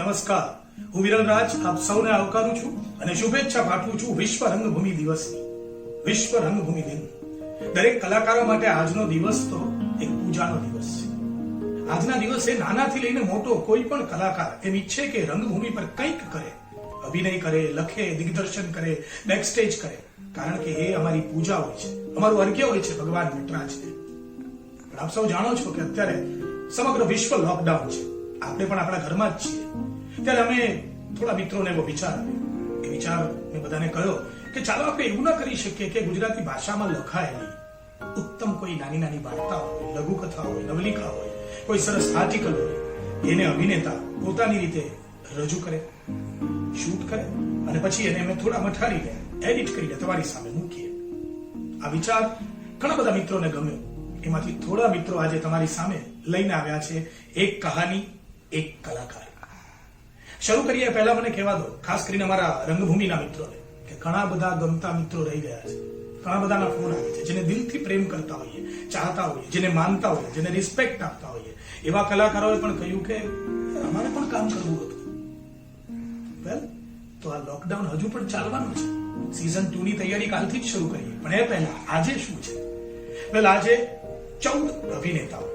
નમસ્કાર, હું વિરલ રાજ આપ સૌને આવકારું છું અને શુભેચ્છા પાઠવું છું વિશ્વ રંગભૂમિ દિવસની. વિશ્વ રંગભૂમિ દિન દરેક કલાકારો માટે આજનો દિવસ તો એક પૂજાનો દિવસ છે. આજના દિવસે નાનાથી લઈને મોટો કોઈ પણ કલાકાર એમ ઈચ્છે કે રંગભૂમિ પર કંઈક કરે, અભિનય કરે, લખે, દિગ્દર્શન કરે, બેકસ્ટેજ કરે, કારણ કે એ અમારી પૂજા હોય છે, અમારું અર્ઘ્ય હોય છે ભગવાન નટરાજને. પણ આપ સૌ જાણો છો કે અત્યારે સમગ્ર વિશ્વ લોકડાઉન છે, આપણે પણ આપણા ઘરમાં જ છીએ. ત્યારે અમે થોડા મિત્રોને એવો વિચાર આવ્યો. એ વિચાર મેં બધાને કહ્યો કે ચાલો આપણે એવું ના કરી શકીએ કે ગુજરાતી ભાષામાં લખાયેલી ઉત્તમ કોઈ નાની નાની વાર્તા હોય, લઘુકથા હોય, નવલિકા હોય, કોઈ સરસ આર્ટિકલ હોય, એને અભિનેતા પોતાની રીતે રજૂ કરે, શૂટ કરે અને પછી એને અમે થોડા મઠાડીને એડિટ કરીને તમારી સામે મૂકીએ. આ વિચાર ઘણા બધા મિત્રોને ગમ્યો. એમાંથી થોડા મિત્રો આજે તમારી સામે લઈને આવ્યા છે એક કહાની, એક કલાકાર. શરૂ કરીએ પહેલા મને કહેવા દો, ખાસ કરીને અમારા રંગભૂમિના મિત્રોને, કે ઘણા બધા ગમતા મિત્રો રહી ગયા છે. ઘણા બધાના ફોન આવે છે, જેને દિલથી પ્રેમ કરતા હોઈએ, ચાહતા હોઈએ, જેને માનતા હોઈએ, જેને રિસ્પેક્ટ આપતા હોઈએ. એવા કલાકારોએ પણ કહ્યું કે અમારે પણ કામ કરવું હતું. વેલ, તો આ લોકડાઉન હજુ પણ ચાલવાનું છે. સીઝન 2 ની તૈયારી કાલથી જ શરૂ કરીએ. પણ એ પહેલા આજે શું છે? વેલ, આજે 14 અભિનેતાઓ,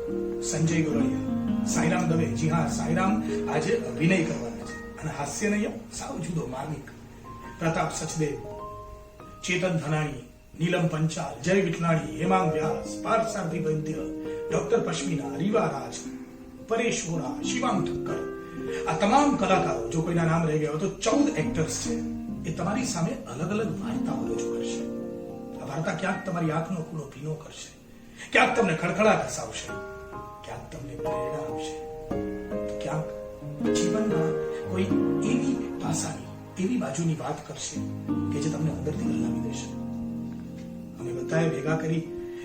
સંજય ગોરડિયા, સાઈરામ દવે, જી હા, સાઈરામ આજે અભિનય કરવાના છે અને હાસ્ય નહીં, સાવ જુદો, માર્મિક. પ્રતાપ સચદેવ, ચેતન ધનાણી, નીલમ પંચાલ, જય વિઠલાણી, હેમાંગ વ્યાસ, પાર્થ સારથી વૈદ્ય, ડોક્ટર પશ્મિના, રીવા રાજ, પરેશ વોરા, શિવાંગ ઠક્કર, આ તમામ કલાકારો, જો કોઈના નામ રહી ગયા તો 14 એક્ટર્સ છે. એ તમારી સામે અલગ અલગ વાર્તાઓ રજૂ કરશે. આ વાર્તા ક્યાંક તમારી આંખનો કૂણો ભીનો કરશે, ક્યાંક તમને ખડખડાટ હસાવશે, ક્યાંક તમને પ્રેરણા આપશે, ક્યાંક જીવનના કોઈ એવી પાસાની, એવી બાજુની વાત કરશે કે જે તમને અંદરથી હલાવી દેશે. અમે બધાએ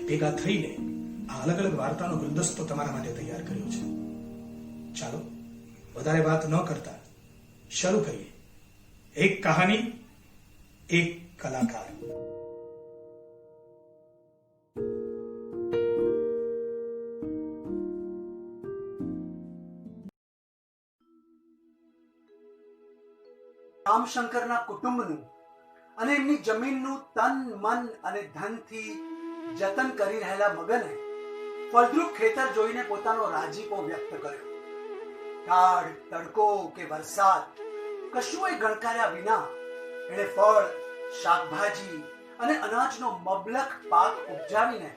ભેગા થઈને આ અલગ અલગ વાર્તાનો ગુલદસ્તો તમારા માટે તૈયાર કર્યો છે. ચાલો વધારે વાત ન કરતા શરૂ કરીએ. એક કહાની, એક કલાકાર. રામશંકરના કુટુંબનું અને એમની જમીનનું તન, મન અને ધનથી જતન કરી રહેલા મગને ફળદ્રુપ ખેતર જોઈને પોતાનો રાજીપો વ્યક્ત કર્યો. ઢાળ, તડકો કે વરસાદ કશુંય ગણકાર્યા વિના એણે ફળ, શાકભાજી અને અનાજનો મબલખ પાક ઉપજાવીને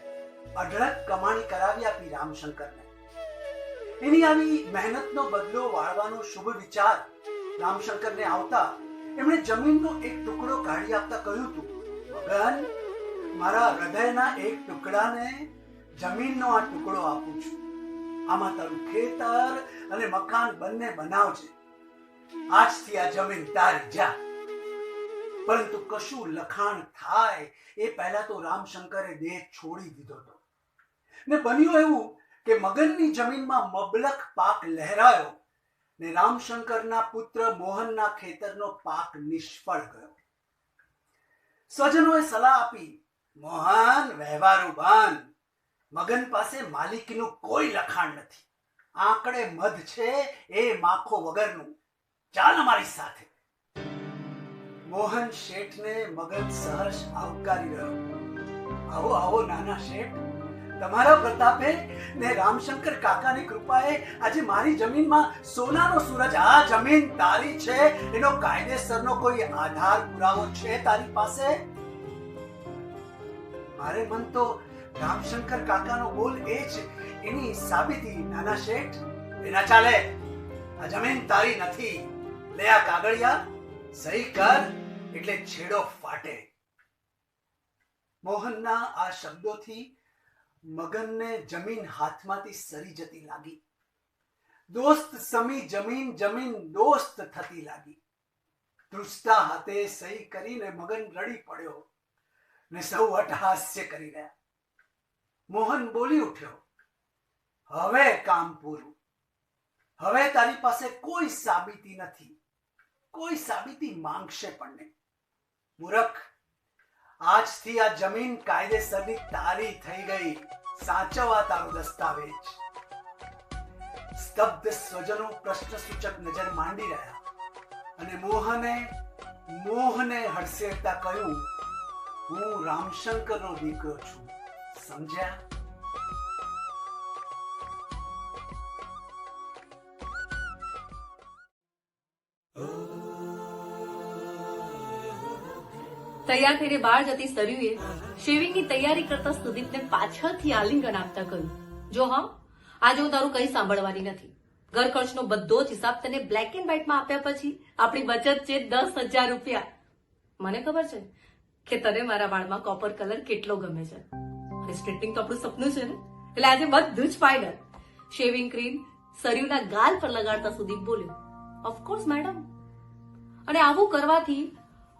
અઢળક કમાણી કરાવી આપી રામશંકરને. એની આવી મહેનતનો બદલો વાળવાનો શુભ વિચાર રામશંકરને આવતા એમણે જમીનનો એક ટુકડો કાઢી આપતા કહ્યું હતું, મગન, મારા હૃદયના એક ટુકડાને જમીનનો આ ટુકડો આપું છું. આમાં તારું ખેતર અને મકાન બંને બનાવજે. આજથી આ જમીન તારી, જા. પરંતુ કશું લખાણ થાય એ પહેલા તો રામશંકરે દેહ છોડી દીધો હતો. ને બન્યું એવું કે મગનની જમીનમાં મબલખ પાક લહેરાયો ને રામશંકરના પુત્ર મોહનના ખેતરનો પાક નિષ્ફળ ગયો. સ્વજનોએ સલાહ આપી, મોહન, વ્યવહારું બન. મગન પાસે માલિકીનું કોઈ લખાણ નથી. આંકડે મધ છે એ માખો વગરનું. ચાલ અમારી સાથે. મોહન શેઠને મગન સહર્ષ આવકારી રહ્યો. આવો આવો નાના શેઠ, તમારા પ્રતાપે ને રામશંકર કાકાની કૃપાએ આજે મારી જમીનમાં સોનાનો સૂરજ. આ જમીન તારી છે એનો કાયદેસરનો કોઈ આધાર પુરાવો છે તારી પાસે? મારે મન તો રામશંકર કાકાનો બોલ એ જ એની સાબિતી. નાના શેઠ, એના ચાલે. આ જમીન તારી નથી. લે આ કાગળિયા, સહી કર એટલે છેડો ફાટે. મોહનના આ શબ્દોથી મગનને જમીન હાથમાંથી સરી જતી લાગી. દોસ્ત સમી જમીન, જમીન દોસ્ત થતી લાગી. ધ્રુજતા હાથે સહી કરીને મગન રડી પડ્યો ને સૌ અટહાસ્ય કરી રહ્યા. મોહન બોલી ઉઠ્યો, હવે કામ પૂરું. હવે તારી પાસે કોઈ સાબિતી નથી. કોઈ સાબિતી માંગશે પણ નહીં. મૂર્ખ, આજથી આ જમીન કાયદેસરની તારી થઈ ગઈ. સાચવવા તારો દસ્તાવેજ. સ્તબ્ધ સ્વજનો પ્રશ્નસૂચક નજર માંડી રહ્યા અને મોહને હડસેડતા કહ્યું, હું રામશંકરનો દીકરો છું, સમજ્યા? તૈયાર થઈને બહાર જતી સરયુએ શેવિંગની તૈયારી કરતા સુદીપને પાછળથી આલિંગન આપતા કહ્યું, જો હા, આજે હું તારું કંઈ સાંભળવાની નથી. ઘર ખર્ચનો બધો જ હિસાબ તને બ્લેક એન્ડ વ્હાઇટમાં આપ્યા પછી આપણી બચત છે 10,000 રૂપિયા. મને ખબર છે કે તને મારા વાળમાં કોપર કલર કેટલો ગમે છે અને સ્ટ્રેટનિંગ તો આપણું સપનું છે ને, એટલે આજે બધું જ ફાઇનલ. શેવિંગ ક્રીમ સરયુના ગાલ પર લગાડતા સુદીપ બોલ્યો, ઓફકોર્સ મેડમ. અને આવું કરવાથી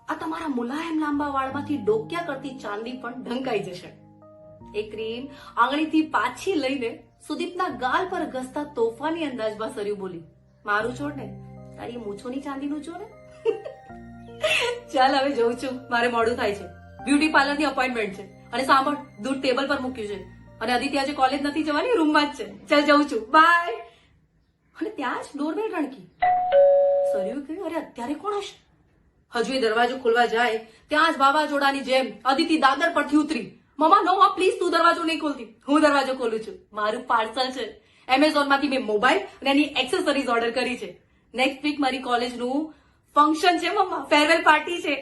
આ તમારા મુલાયમ લાંબા વાળમાંથી ડોક્યા કરતી ચાંદી પણ ઢંકાઈ જશે. એ ક્રીમ આંગળીથી પાછી લઈને સુદીપના ગાલ પર ઘસતા તોફાની અંદાજમાં સરયુ બોલી, મારું છોડ ને, તારી મૂછોની ચાંદીનું છો ને. ચાલ હવે જઉં છું, મારે મોડું થાય છે, બ્યુટી પાર્લરની અપોઇન્ટમેન્ટ છે. અને સાંભળ, દૂધ ટેબલ પર મૂક્યું છે અને અદિતિ આજે કોલેજ નથી જવાની, રૂમમાં જ છે. ચાલ જઉં છું, બાય. અને ત્યાં જ ડોરબેલ રણકી. સરયુ કહ્યું, અરે અત્યારે કોણ હશે? હજુ એ દરવાજો ખોલવા જાય ત્યાં જ વાવાઝોડાની જેમ અદિતિ દાદર પરથી ઉતરી, મમ્મા નો હા પ્લીઝ, તું દરવાજો નહીં ખોલતી, હું દરવાજો ખોલું છું. મારું પાર્સલ છે. એમેઝોન માંથી મેં મોબાઈલ અને એની એક્સેસરીઝ ઓર્ડર કરી છે. નેક્સ્ટ વીક મારી કોલેજનું ફંક્શન છે મમ્મા, ફેરવેલ પાર્ટી છે.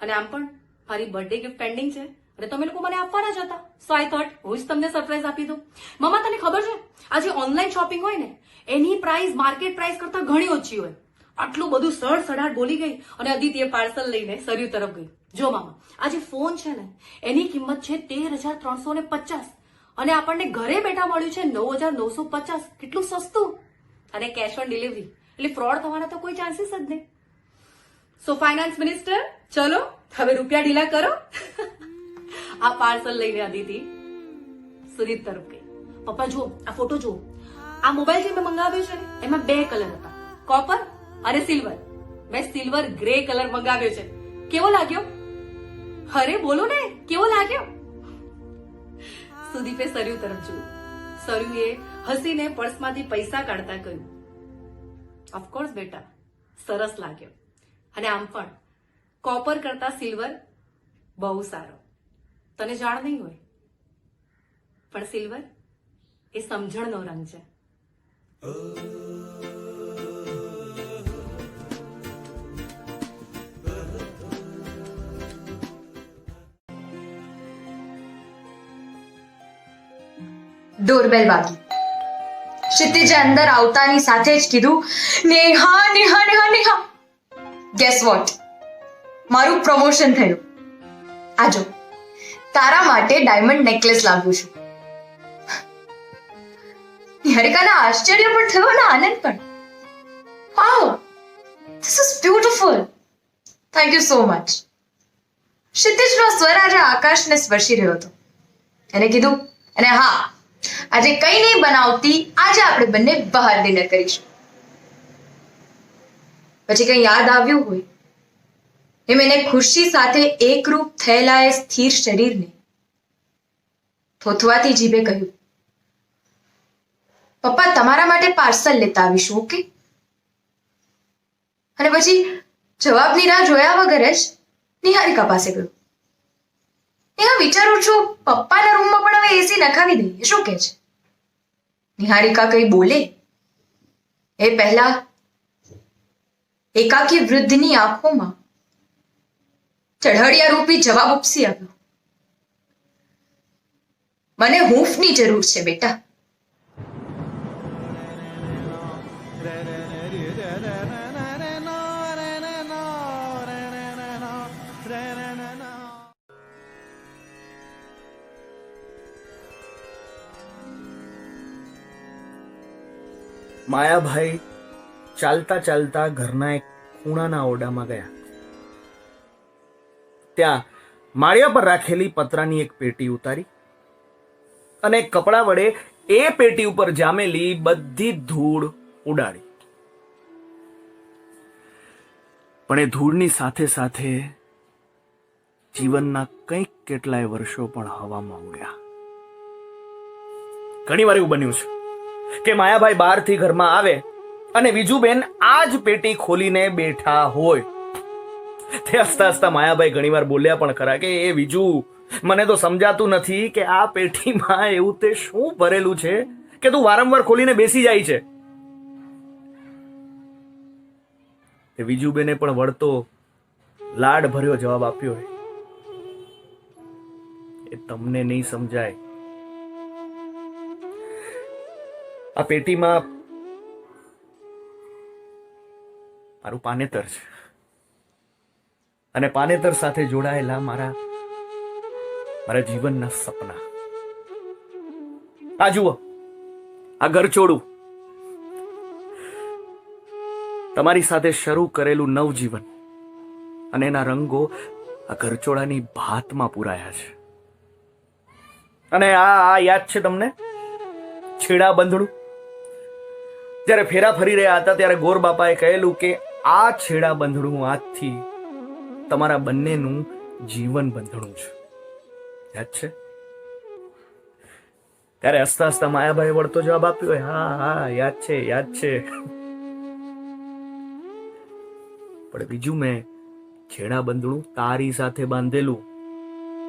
અને આમ પણ મારી બર્થડે ગિફ્ટ પેન્ડિંગ છે અને તમે લોકો મને આપવાના જ હતા, સો આઈ થોટ હું જ તમને સરપ્રાઈઝ આપી દઉં. મમ્મા તને ખબર છે આજે ઓનલાઈન શોપિંગ હોય ને એની પ્રાઇસ માર્કેટ પ્રાઇસ કરતા ઘણી ઓછી હોય. આટલું બધું સડસડાટ બોલી ગઈ અને અદિતિએ પાર્સલ લઈને સરયુ તરફ ગઈ. જો મામા, આજે ફોન છે ને એની કિંમત છે 13,350 અને આપણને ઘરે બેઠા મળ્યું છે 9,950. કેટલું સસ્તું અને કેશ ઓન ડિલિવરી, એટલે ફ્રોડ થવાના તો કોઈ ચાન્સીસ જ નહીં. સો ફાઇનાન્સ મિનિસ્ટર, ચલો હવે રૂપિયા ઢીલા કરો. આ પાર્સલ લઈને અદિતિ સુદીપ તરફ ગઈ. પપ્પા જુઓ, આ ફોટો જુઓ, આ મોબાઈલ જે મેં મંગાવ્યો છે ને એમાં 2 કલર હતા, કોપર અને સિલ્વર. મેં સિલ્વર ગ્રે કલર મંગાવ્યો છે. કેવો લાગ્યો? અરે બોલો ને, કેવો લાગ્યો? સુદીપે સરયુ તરફ જોયું. સરયુએ હસીને પર્સમાંથી પૈસા કાઢતા કહ્યું, ઓફકોર્સ બેટા, સરસ લાગ્યો. અને આમ પણ કોપર કરતા સિલ્વર બહુ સારો. તને જાણ નહીં હોય પણ સિલ્વર એ સમજણનો રંગ છે. ડોરબેલ વાગી. ક્ષિતિજે અંદર આવતાની સાથે જ કીધું, નેહા નેહા નેહા નેહા. ગેસ વોટ, મારું પ્રમોશન થયું. આજો તારા માટે ડાયમંડ નેકલેસ લાવું છું. નિહારિકાના આશ્ચર્ય પણ થયો અને આનંદ પણ. Wow, this is beautiful, thank you so much. ક્ષિતિજનો સ્વર આજે આકાશને સ્પર્શી રહ્યો હતો. એને કીધું, અને હા, આજે કઈ નહીં બનાવતી, આજે આપણે બંને બહાર ડિનર કરીશું. પછી કઈ યાદ આવ્યું હોય એમ એને ખુશી સાથે એકરૂપ થયેલા એ સ્થિર શરીરને થોથવાથી જીભે કહ્યું, પપ્પા તમારા માટે પાર્સલ લેતા આવીશું, ઓકે? અને પછી જવાબની રાહ જોયા વગર જ નિહારિકા પાસે ગયો. નેહા, વિચારું છું પપ્પાના રૂમમાં પણ હવે એસી નખાવી દઈએ, શું કહે છે? નિહારિકા કઈ બોલે એ પહેલા એકાકી વૃદ્ધની આંખોમાં ચઢડિયા રૂપી જવાબ ઉપસી આવ્યો, મને હૂંફની જરૂર છે બેટા. માયાભાઈ ચાલતા ચાલતા ઘરના એક ખૂણાના ઓરડામાં ગયા. ત્યાં માળિયા પર રાખેલી પતરાની એક પેટી ઉતારી અને કપડા વડે એ પેટી ઉપર જામેલી બધી ધૂળ ઉડાડી. પણ એ ધૂળની સાથે સાથે જીવનના કંઈક કેટલાય વર્ષો પણ હવામાં ઉડ્યા. ઘણી વાર એવું બન્યું છે કે માયાભાઈ બહારથી ઘરમાં આવે અને વિજુબેન આ જ પેટી ખોલીને બેઠા હોય. તે હસતા હસતા માયાભાઈ ઘણીવાર બોલ્યા પણ ખરા કે એ વિજુ, મને તો સમજાતું નથી કે આ પેટીમાં એવું તે શું ભરેલું છે કે તું વારંવાર ખોલીને બેસી જાય છે. તે વિજુબેને પણ વળતો લાડ ભર્યો જવાબ આપ્યો, એ તમને નહીં સમજાય. આ પેટીમાં મારું પાનેતર છે અને પાનેતર સાથે જોડાયેલા મારા જીવનના સપના. આ જુઓ, આ ઘરચોડું, તમારી સાથે શરૂ કરેલું નવજીવન અને એના રંગો આ ઘરચોળાની ભાતમાં પુરાયા છે. અને આ યાદ છે તમને? છેડા બંધણું. જ્યારે ફેરા ફરી રહ્યા હતા ત્યારે ગોર બાપાએ કહેલું કે આ છેડા બંધણું આજથી તમારા બંનેનું જીવન બંધણું છે. યાદ છે? ત્યારે હસતા હસતા માયાભાઈ વળતો જવાબ આપ્યો, હા હા યાદ છે, યાદ છે. પણ બીજું, મેં છેડા બંધણું તારી સાથે બાંધેલું,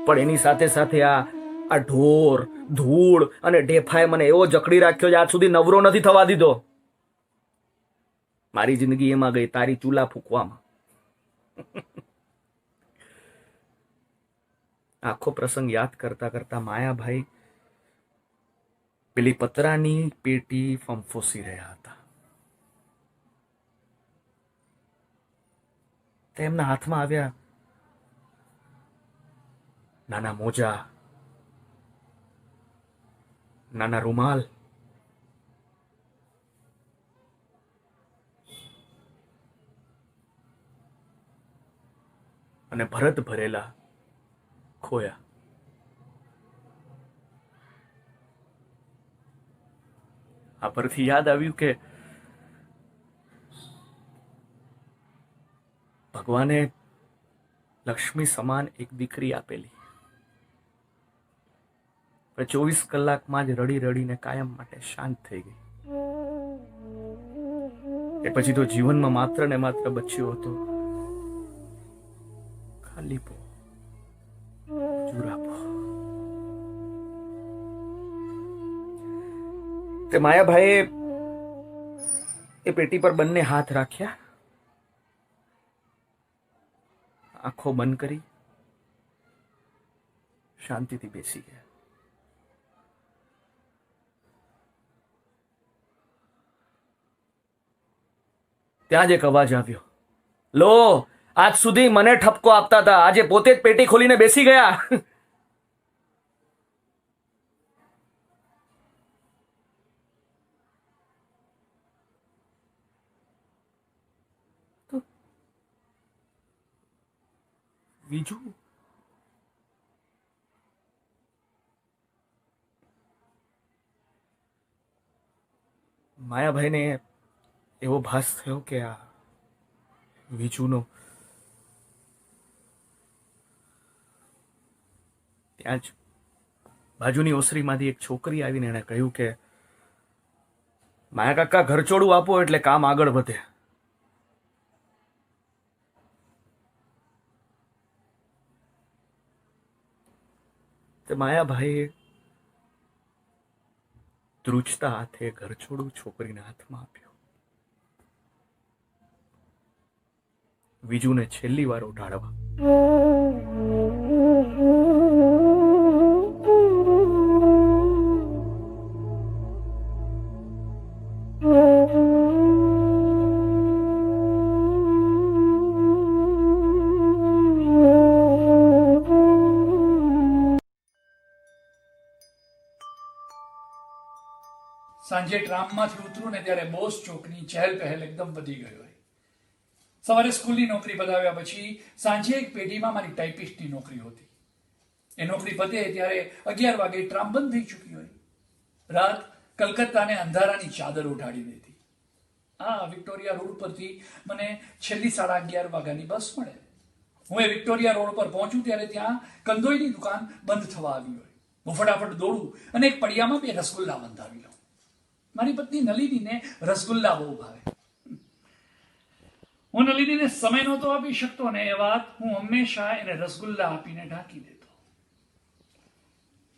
પણ એની સાથે સાથે આ ઢોર, ધૂળ અને ઢેફાએ મને એવો જકડી રાખ્યો છે આજ સુધી નવરો નથી થવા દીધો. મારી જિંદગી એમાં ગઈ તારી ચૂલા ફૂંકવામાં. આખો પ્રસંગ યાદ કરતા કરતા માયાભાઈ પેલી પતરાની પેટી ફંફોસી રહ્યા હતા. તેમના હાથમાં આવ્યા નાના મોજા, નાના રૂમાલ, અને ભરત ભરેલા ખોયા. આ પરથી યાદ આવ્યું કે ભગવાને લક્ષ્મી સમાન એક દીકરી આપેલી, પણ 24 કલાકમાં જ રડી રડીને કાયમ માટે શાંત થઈ ગઈ. એ પછી તો જીવનમાં માત્ર ને માત્ર બચ્યો હતો ખાલીપો, જુરાપો. તે માયાભાઈએ એ પેટી પર બંને હાથ રાખ્યા, આંખો બંધ કરી શાંતિથી બેસી ગયા. ત્યાં જ એક અવાજ આવ્યો, લો, આજ સુધી મને ઠપકો આપતા હતા, આજે પોતે જ પેટી ખોલીને બેસી ગયા. બીજું માયાભાઈને એવો ભાસ થયો કે આ વિજુનો ત્યાં જ બાજુની ઓસરીમાંથી એક છોકરી આવીને એણે કહ્યું કે માયા કાકા ઘરચોડું આપો એટલે કામ આગળ વધે. તે માયાભાઈએ ધ્રુજતા હાથે ઘરછોડું છોકરીના હાથમાં આપ્યું. વિજુને છેલ્લી વાર ઉઠાડવા સાંજે ટ્રામમાંથી ઉતરું ને ત્યારે બોસ ચોકની ચહેલ પહેલ એકદમ વધી ગયો હોય. સવારે સ્કૂલની નોકરી પતાવ્યા પછી સાંજે એક પેઢીમાં મારી ટાઈપિસ્ટની નોકરી હતી. એ નોકરી પતે ત્યારે 11 વાગે ટ્રામ બંધ થઈ ચૂકી હોય. રાત કલકત્તાને અંધારાની ચાદર ઉઠાડી દેતી. વિક્ટોરિયા રોડ પરથી મને છેલ્લી 11:30 વાગ્યાની બસ મળે. હું એ વિક્ટોરિયા રોડ પર પહોંચું ત્યારે ત્યાં કંદોઈની દુકાન બંધ થવા આવી હોય. હું ફટાફટ દોડું અને એક પડિયામાં 2 રસગુલ્લા બંધાવી લઉં. મારી પત્ની નલિનીને રસગુલ્લા બહુ ભાવે. હું નલિનીને સમય નહોતો આપી શકતો ને એ વાત હું હંમેશા એને રસગુલ્લા આપીને ઢાંકી દેતો.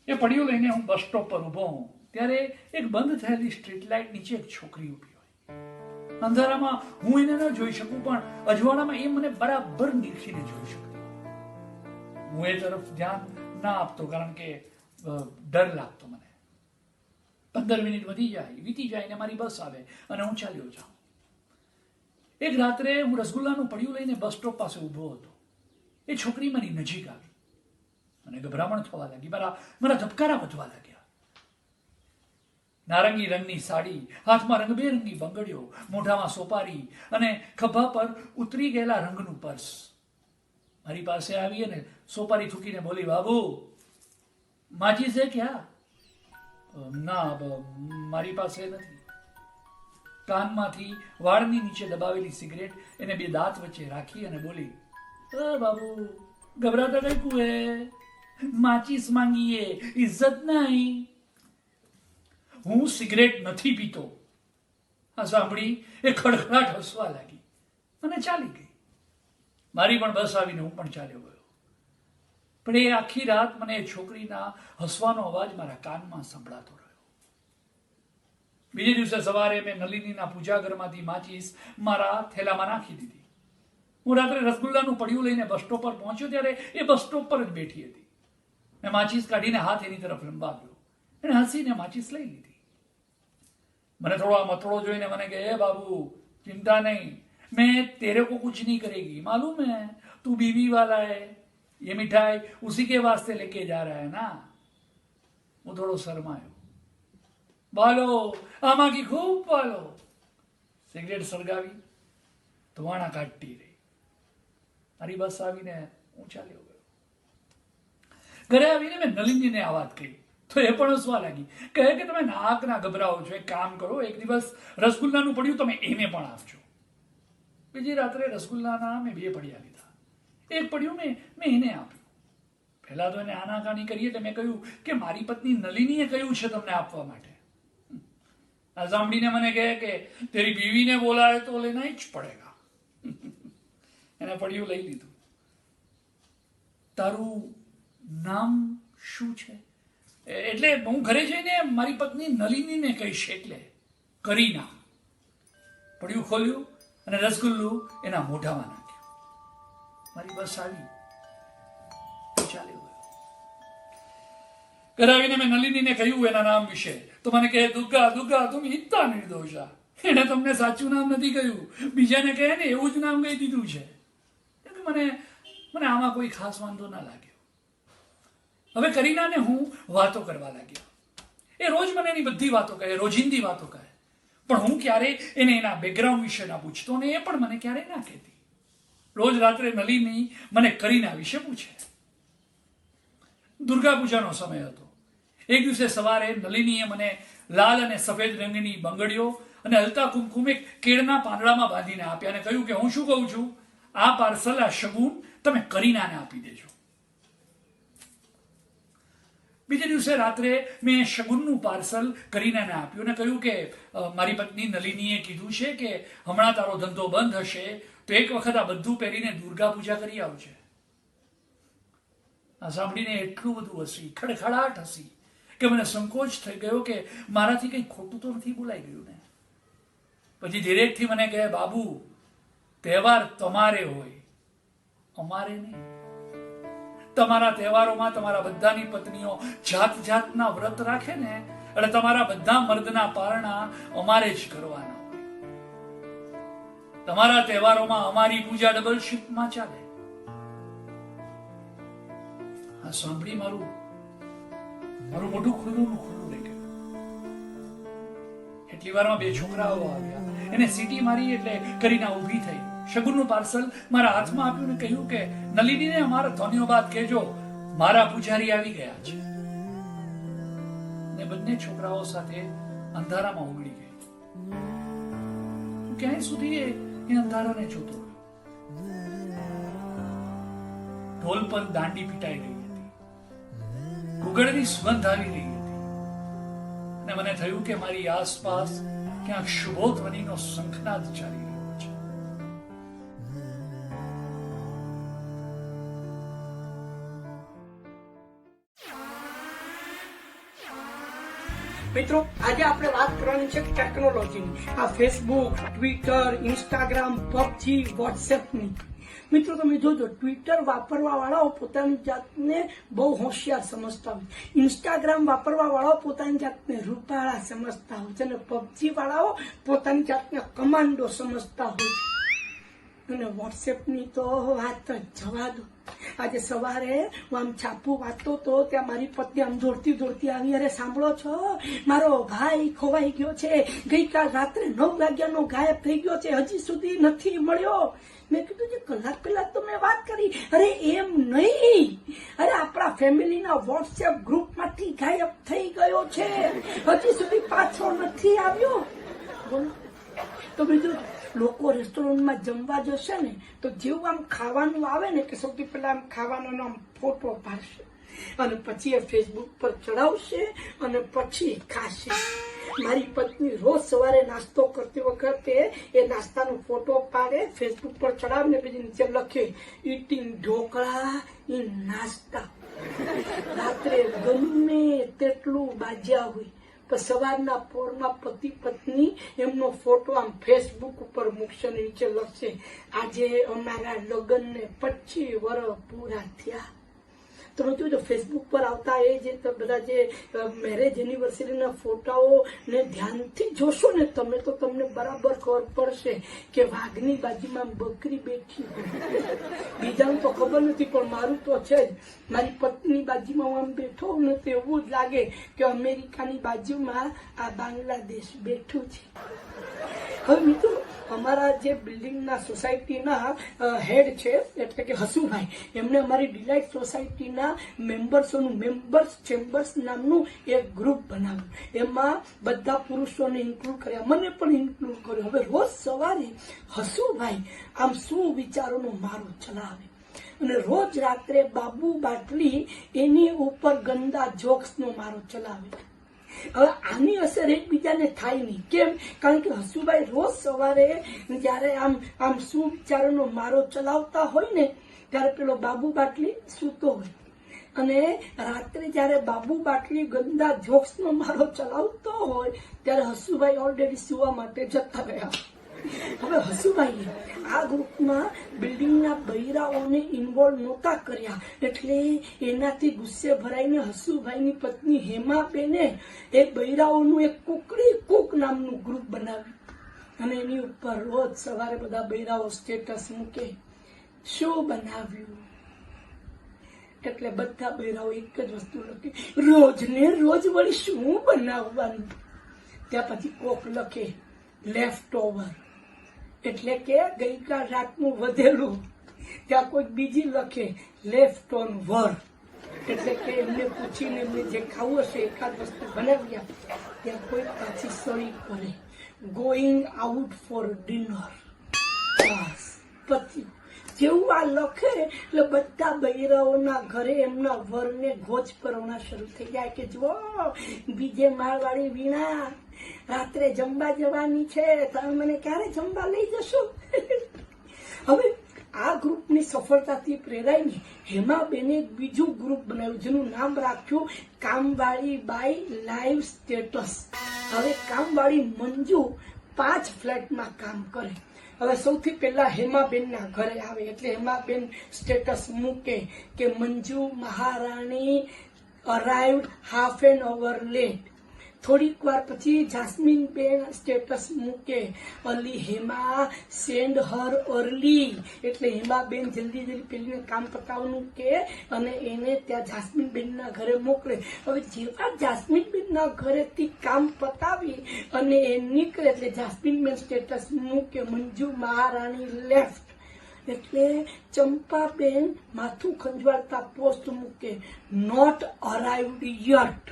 એ પડ્યું લઈને હું બસ સ્ટોપ પર ઊભો હું ત્યારે એક બંધ થયેલી સ્ટ્રીટ લાઇટ નીચે એક છોકરી ઊભી હોય. અંધારામાં હું એને ન જોઈ શકું પણ અજવાળામાં એ મને બરાબર નીરખીને જોઈ શકતી. હું એ તરફ ધ્યાન ના આપતો કારણ કે ડર લાગતો મને. 15 મિનિટ વીતી જાય ને મારી બસ આવે અને હું ચાલ્યો જાઉં. એક રાત્રે હું રસગુલ્લાનું પડ્યું લઈને બસ સ્ટોપ પાસે ઊભો હતો. એ છોકરી મારી નજીક આવી. મને ગભરામણ થવા લાગી. મારા ધબકારા વધવા લાગ્યા. નારંગી રંગની સાડી, હાથમાં રંગબેરંગી બંગડીઓ, મોઢામાં સોપારી અને ખભા પર ઉતરી ગયેલા રંગનું પર્સ. મારી પાસે આવી અને સોપારી થૂકીને બોલી, બાબુ માચીસ છે ક્યાં? ના, મારી પાસે નથી. કાનમાંથી વાળની નીચે દબાવેલી સિગરેટ એને બે દાંત વચ્ચે રાખી અને બોલી, બાબુ ગભરાતા કઈ કુએ, માચીસ માંગીએ, ઇજ્જત નહીં. હું સિગરેટ નથી પીતો. આ સાંભળી એ ખડખડાટ હસવા લાગી અને ચાલી ગઈ. મારી પણ બસ આવીને હું પણ ચાલ્યો ગયો. પણ એ આખી રાત મને એ છોકરીના હસવાનો અવાજ મારા કાનમાં સંભળાતો રહ્યો. બીજે દિવસે સવારે મેં નલિનીના પૂજાઘરમાંથી માચીસ મારા થેલામાં નાખી દીધી. હું રાત્રે રસગુલ્લાનું પડ્યું લઈને બસ સ્ટોપ પર પહોંચ્યો ત્યારે એ બસ સ્ટોપ પર જ બેઠી હતી. મેં માચીસ કાઢીને હાથ એની તરફ લંબાવ્યો. એને હસીને માચીસ લઈ લીધી. મને થોડો મથડો જોઈને મને કહે, બાબુ ચિંતા નહીં, मैं तेरे को कुछ नहीं करेगी, मालूम है तू बीवी वाला है, ये मिठाई उसी के वास्ते लेके जा रहा है ना. હું થોડો શરમાયો. બાલો આમાં કી ખૂબ બાલો. સિગરેટ સળગાવી ધુવાણા કાઢતી રહી. મારી બસ આવીને હું ચાલ્યો ગયો. ઘરે આવીને મેં નલિનીને આ વાત કહી તો એ પણ હસવા લાગી. કહે કે તમે નાક ના ગભરાવો છો, એક કામ કરો, એક દિવસ રસગુલ્લાનું પડ્યું તમે એને પણ આપજો. બીજી રાત્રે રસગુલ્લાના મેં 2 પડ્યા લીધા. એક પડ્યું મેં એને આપ્યું. પહેલા તો એને આનાકાની કરી એટલે મેં કહ્યું કે મારી પત્ની નલિનીએ કહ્યું છે તમને આપવા માટે. આ સાંભળીને મને કહે કે તેરી બીવીને બોલાય તો લેના જ પડેગા. એને પડ્યું લઈ લીધું. તારું નામ શું છે? એટલે હું ઘરે જઈને મારી પત્ની નલિનીને કહીશ એટલે કરીના. પડ્યું ખોલ્યું અને રસગુલ્લું એના મોઢામાં નાખ્યું. મારી બસ આવી, ચાલ્યો ગયો. ઘરે આવીને મેં નલિનીને કહ્યું એના નામ વિશે તો મને કહે, દુર્ગા દુર્ગા તુમ ઇત્તા નિર્દોષા. એને તમને સાચું નામ નથી કહ્યું, બીજાને કહે ને એવું જ નામ કહી દીધું છે. મને આમાં કોઈ ખાસ વાંધો ના લાગ્યો. હવે કરીનાને હું વાતો કરવા લાગ્યો. એ રોજ મને એની બધી વાતો કહે, રોજિંદી વાતો કહે. પણ હું ક્યારે એને એના બેકગ્રાઉન્ડ વિશે ના પૂછતો ને એ પણ મને ક્યારે ના કહેતી. રોજ રાત્રે નલિની મને કરીના વિશે પૂછે. દુર્ગા પૂજાનો સમય હતો. એક દિવસે સવારે નલિનીએ મને લાલ અને સફેદ રંગની બંગડીઓ અને હલકા કુમકુમ એક કેળના પાંદડામાં બાંધીને આપ્યા અને કહ્યું કે હું શું કહું છું, આ પાર્સલ, આ શગુન તમે કરીનાને આપી દેજો. બીજે દિવસે રાત્રે મેં શગુનનું પાર્સલ કરીનાને આપ્યું અને કહ્યું કે મારી પત્ની નલિનીએ કીધું છે કે હમણાં તારો ધંધો બંધ હશે તો એક વખત આ બધું પહેરીને દુર્ગા પૂજા કરી આવજે. આ સાંભળીને એટલું બધું હસી, ખડખડાટ હસી કે મને સંકોચ થઈ ગયો કે મારાથી કંઈ ખોટું તો નથી બોલાઈ ગયું ને. પછી ધીરેકથી મને કહે, બાબુ તહેવાર તમારે હોય, અમારે નહીં. તમારા તહેવારોમાં તમારા બધાની પત્નીઓ જાત જાતના વ્રત રાખે ને એટલે તમારા બધા મર્દના પારણા અમારે જ કરવાના હોય. તમારા તહેવારોમાં અમારી પૂજા ડબલ શિફ્ટમાં ચાલે. આ સાંભળી મારું મોઢું ખુલ્લું રહી ગયું. એટલી વારમાં 2 છોકરાઓ આવ્યા. એને સીટી મારી એટલે કરીના ઊભી થઈ. શગુનનું પાર્સલ મારા હાથમાં આપ્યું ને કહ્યું કે નલિનીને અમારા ધન્યવાદ કહેજો, મારા પૂજારી આવી ગયા છે. ને બંને છોકરાઓ સાથે અંધારામાં ઉગડી ગઈ. ક્યાંય સુધી એ અંધારાને જોતો રહ્યો. ઢોલ પર દાંડી પીટાઈ રહી હતી, ગુગળની સુગંધ આવી રહી હતી. ને મને થયું કે મારી આસપાસ ક્યાંક શુભોધ્વનિનો શંખનાદ ચાલી રહ્યો છે. મિત્રો આજે આપણે વાત કરવાની છે ટેકનોલોજીની. આ ફેસબુક, ટ્વિટર, ઇન્સ્ટાગ્રામ, પબજી, વોટ્સએપની. મિત્રો તમે જોજો, ટ્વિટર વાપરવા વાળાઓ પોતાની જાતને બહુ હોશિયાર સમજતા હોય, ઇન્સ્ટાગ્રામ વાપરવા વાળાઓ પોતાની જાતને રૂપાળા સમજતા હોય છે, અને પબજી વાળાઓ પોતાની જાતને કમાન્ડો સમજતા હોય છે. અને વોટ્સએપની તો વાત જ જવા દો. આજે સવારે હું આમ છાપું વાંચતો તો ત્યાં મારી પત્ની આમ દોડતી આવી, અરે સાંભળો છો, મારો ભાઈ ખોવાઈ ગયો છે, ગઈકાલ રાત્રે 9 વાગ્યાનો ગાયબ થઈ ગયો છે, હજી સુધી નથી મળ્યો. મેં કીધું જે કલાક પહેલા તો મેં વાત કરી. અરે એમ નહીં, અરે આપણા ફેમિલીના વોટ્સએપ ગ્રુપમાંથી ગાયબ થઈ ગયો છે, હજી સુધી પાછો નથી આવ્યો. બોલો. તો બીજું, લોકો રેસ્ટોરન્ટમાં જમવા જશે ને તો જેવું આમ ખાવાનું આવે ને કે સૌથી પહેલા આમ ખાવાનો આમ ફોટો પાડશે, અને પછી એ ફેસબુક પર ચડાવશે, અને પછી ખાશે. મારી પત્ની રોજ સવારે નાસ્તો કરતી વખતે એ નાસ્તાનો ફોટો પાડે, ફેસબુક પર ચડાવીને પછી નીચે લખે ઈટિંગ ઢોકળા ઇન નાસ્તા. રાત્રે ગમે તેટલું બાજ્યા હોય પણ સવારના પોરમાં પતિ પત્ની એમનો ફોટો આમ ફેસબુક ઉપર મૂકશે, નીચે લખશે આજે અમારા લગ્નને 25 વર્ષ પૂરા થયા. તમે જોજો ફેસબુક પર આવતા એ જે બધા જે મેરેજ એનિવર્સરીના ફોટાઓ ને ધ્યાનથી જોશો ને તમે તો તમને બરાબર ખબર પડશે કે વાઘની બાજુમાં બકરી બેઠી હોય. બીજાનું તો ખબર નથી પણ મારું તો છે જ. મારી પત્ની બાજુમાં હું આમ બેઠો ને તો એવું જ લાગે કે અમેરિકાની બાજુમાં આ બાંગ્લાદેશ બેઠું છે. હવે મિત્રો, અમારા જે બિલ્ડિંગના સોસાયટીના હેડ છે એટલે કે હસુભાઈ, એમને અમારી ડિલાઇટ સોસાયટીના મેમ્બર્સોનું મેમ્બર્સ ચેમ્બર્સ નામનું એક ગ્રુપ બનાવ્યું. એમાં બધા પુરુષોને ઇન્ક્લુડ કર્યા, મને પણ ઇન્ક્લુડ કર્યો. હવે રોજ સવારે હસુભાઈ આમ શું વિચારોનો મારો ચલાવે, અને રોજ રાત્રે બાબુ બાટલી એની ઉપર ગંદા જોક્સનો મારો ચલાવે. હવે આની અસર એકબીજાને થાય નહીં. કેમ? કારણ કે હસુભાઈ રોજ સવારે જયારે આમ શું વિચારોનો મારો ચલાવતા હોય ને ત્યારે પેલો બાબુ બાટલી સૂતો હોય, અને રાત્રે જયારે બાબુ બાટલી ગંદા જોક્સનો મારો ચલાવતો હોય ત્યારે હસુભાઈ ઓલરેડી સુવા માટે જતા રહ્યા. હવે હસુભાઈએ આ ગ્રુપમાં બિલ્ડિંગના બૈરાઓને ઇન્વોલ્વ નહોતા કર્યા, એટલે એનાથી ગુસ્સે ભરાઈને હસુભાઈની પત્ની હેમાબેને એ બૈરાઓનું એક કુકડી કુક નામનું ગ્રુપ બનાવ્યું, અને એની ઉપર રોજ સવારે બધા બૈરાઓ સ્ટેટસ મૂકે શું બનાવ્યું. એટલે બધા બૈરાઓ એક જ વસ્તુ લખે રોજ ને રોજ વળી શું બનાવવાનું. ત્યાં પછી કોક લખે લેફ્ટ ઓવર, એટલે કે ગઈકાલ રાતનું વધેલું. ત્યાં કોઈ બીજી લખે લેફ્ટ ઓન વર, એટલે કે એમને પૂછીને એમને જે ખાવું હશે એકાદ વસ્તુ બનાવ્યા. ત્યાં કોઈ પાછી સળી કરે ગોઈંગ આઉટ ફોર ડિનર. બસ પત્યું. જેવું આ લખે એટલે બધા બૈરાઓના ઘરે એમના વરને ગોચ પરવણા શરૂ થઈ જાય કે જો બીજે માળવાળી વીણા રાત્રે જમવા જવાની છે, તમે મને ક્યારે જમવા લઈ જશો. હવે આ ગ્રુપની સફળતાથી પ્રેરાઈને હેમાબેને એક બીજું ગ્રુપ બનાવ્યું જેનું નામ રાખ્યું કામવાળી બાઈ લાઈવ સ્ટેટસ. હવે કામવાળી મંજુ 5 ફ્લેટમાં કામ કરે. હવે સૌથી પહેલા હેમાબેનના ઘરે આવે એટલે હેમાબેન સ્ટેટસ મૂકે કે મંજુ મહારાણી અરાઇવ્ડ હાફ એન અવર લેટ. થોડીક વાર પછી જાસ્મીન બેન સ્ટેટસ મૂકે અલી હેમા સેન્ડ હર અર્લી, એટલે હેમાબેન જલ્દી પેલીને કામ પતાવવાનું કે અને એને ત્યાં જાસ્મીન બેનના ઘરે મોકલે. હવે જેવા જાસ્મીન બેનના ઘરેથી કામ પતાવી અને એ નીકળે એટલે જાસ્મીન બેન સ્ટેટસ મૂકે મંજુ મહારાણી લેફ્ટ, એટલે ચંપાબેન માથું ખંજવાળતા પોસ્ટ મૂકે નોટ અરાઇવ્ડ યટ,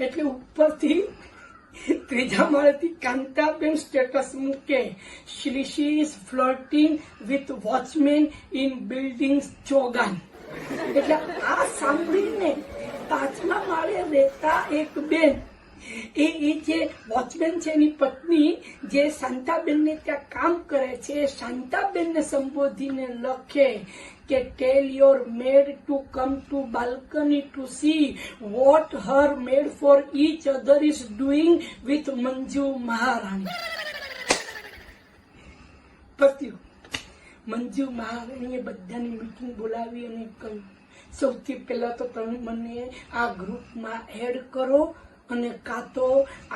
એટલે ઉપરથી ત્રીજા માળેથી કાંતાબેન સ્ટેટસ મૂકે she is flirting with watchman in building ચોગાન. એટલે આ સાંભળીને 5મા માળે રહેતા એક બેન એ જે વોચમેન છે એની પત્ની જે શાંતાબેનને ત્યાં કામ કરે છે એ શાંતાબેનને સંબોધીને લખે કે tell your maid to come to balcony to see what her maid for each other is doing with Manju Maharani. પત્યું મંજુ મહારાણીએ બધાની મીટિંગ બોલાવી અને કહ્યું સૌથી પહેલા તો તમે મને આ ગ્રુપમાં એડ કરો અને કાં તો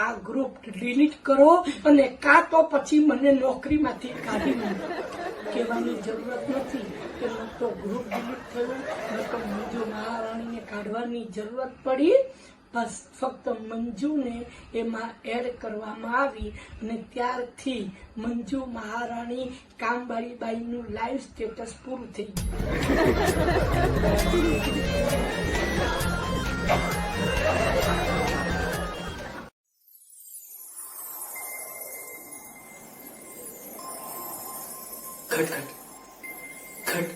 આ ગ્રુપ ડિલીટ કરો અને કાં તો પછી મને નોકરીમાંથી કાઢી નાખો. કહેવાની જરૂરત નથી કે ન તો ગ્રુપ ડિલીટ થયું ન તો મંજુ મહારાણીને કાઢવાની જરૂરત પડી. બસ ફક્ત મંજુને એમાં એડ કરવામાં આવી અને ત્યારથી મંજુ મહારાણી કામવાળી બાઈનું લાઈવ સ્ટેટસ પૂરું થઈ ખટ ખટ ખટ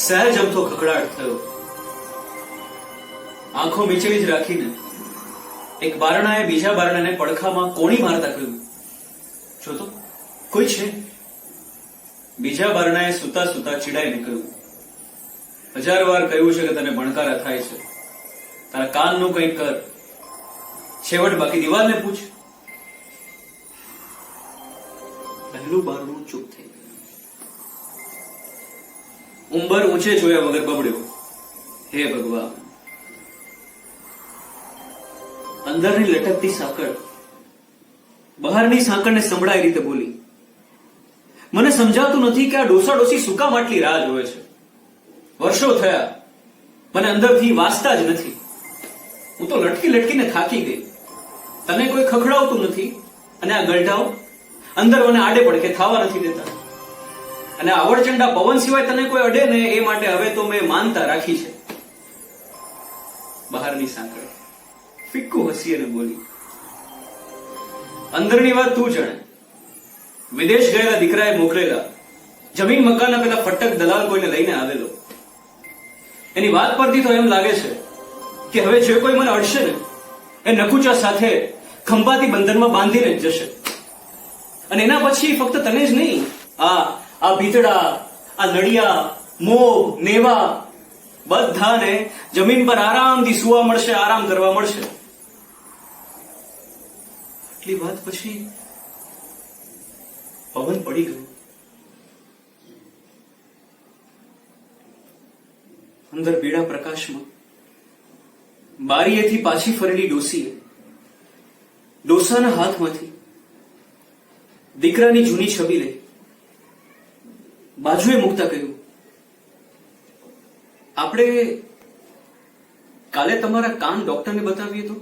સહેજ અમથો ખખડાટ થયો. આંખો મીચેલી જ રાખીને એક બારણાએ બીજા બારણાને પડખામાં કોણી મારતા કહ્યું, જો તો કોઈ છે. બીજા બારણાએ સુતા સુતા ચીડાઈને કહ્યું, 1000 વાર કહ્યું છે કે તને ભણકારા થાય છે, તારા કાનનું કંઈક કર, છેવટ બાકી દિવાલને પૂછ. પહેલું બારણું ચૂપ થઈ ગયું. ઉંબર ઊંચે જોયા વગર બબડ્યો, હે ભગવાન. અંદરની લટકતી સાંકળ બહારની સાંકળને સંભળાય રીતે બોલી, મને સમજાતું નથી કે આ ડોસા ડોસી શું કામ આટલી રાહ જોવે છે. વર્ષો થયા, મને અંદરથી વાસતા જ નથી. હું તો લટકી લટકીને થાકી ગઈ. તને કોઈ ખખડાવતું નથી અને આ ગલઢાઓ અંદર મને આડે પડકે થવા નથી દેતા. અને આવડચંડા પવન સિવાય તને કોઈ અડે ને એ માટે હવે તો મેં માનતા રાખી છે. બહારની સાંકળ ફિક્કું હસી અને બોલી, અંદરની વાત તું જાણે. વિદેશ ગયેલા દીકરાએ મોકલેલા જમીન મકાનના પેલા ફટક દલાલ કોઈને લઈને આવેલો. એની વાત પરથી તો એમ લાગે છે કે હવે જે કોઈ મને અડશે ને એ નકુચા સાથે ખંભાતી બંધનમાં બાંધીને જ જશે. અને એના પછી ફક્ત તને જ નહીં, આ ભીતડા, આ નડિયા, મોગ, નેવા બધાને જમીન પર આરામથી સુવા મળશે, આરામ કરવા મળશે. આટલી વાત પછી પવન પડી ગયો. અંદર પીળા પ્રકાશમાં બારીએથી પાછી ફરેલી ડોસીએ ડોસાના હાથમાંથી દીકરાની જૂની છબી લઈ બાજુએ મૂકતા કહ્યું, આપણે કાલે તમારા કાન ડોક્ટરને બતાવીએ તો?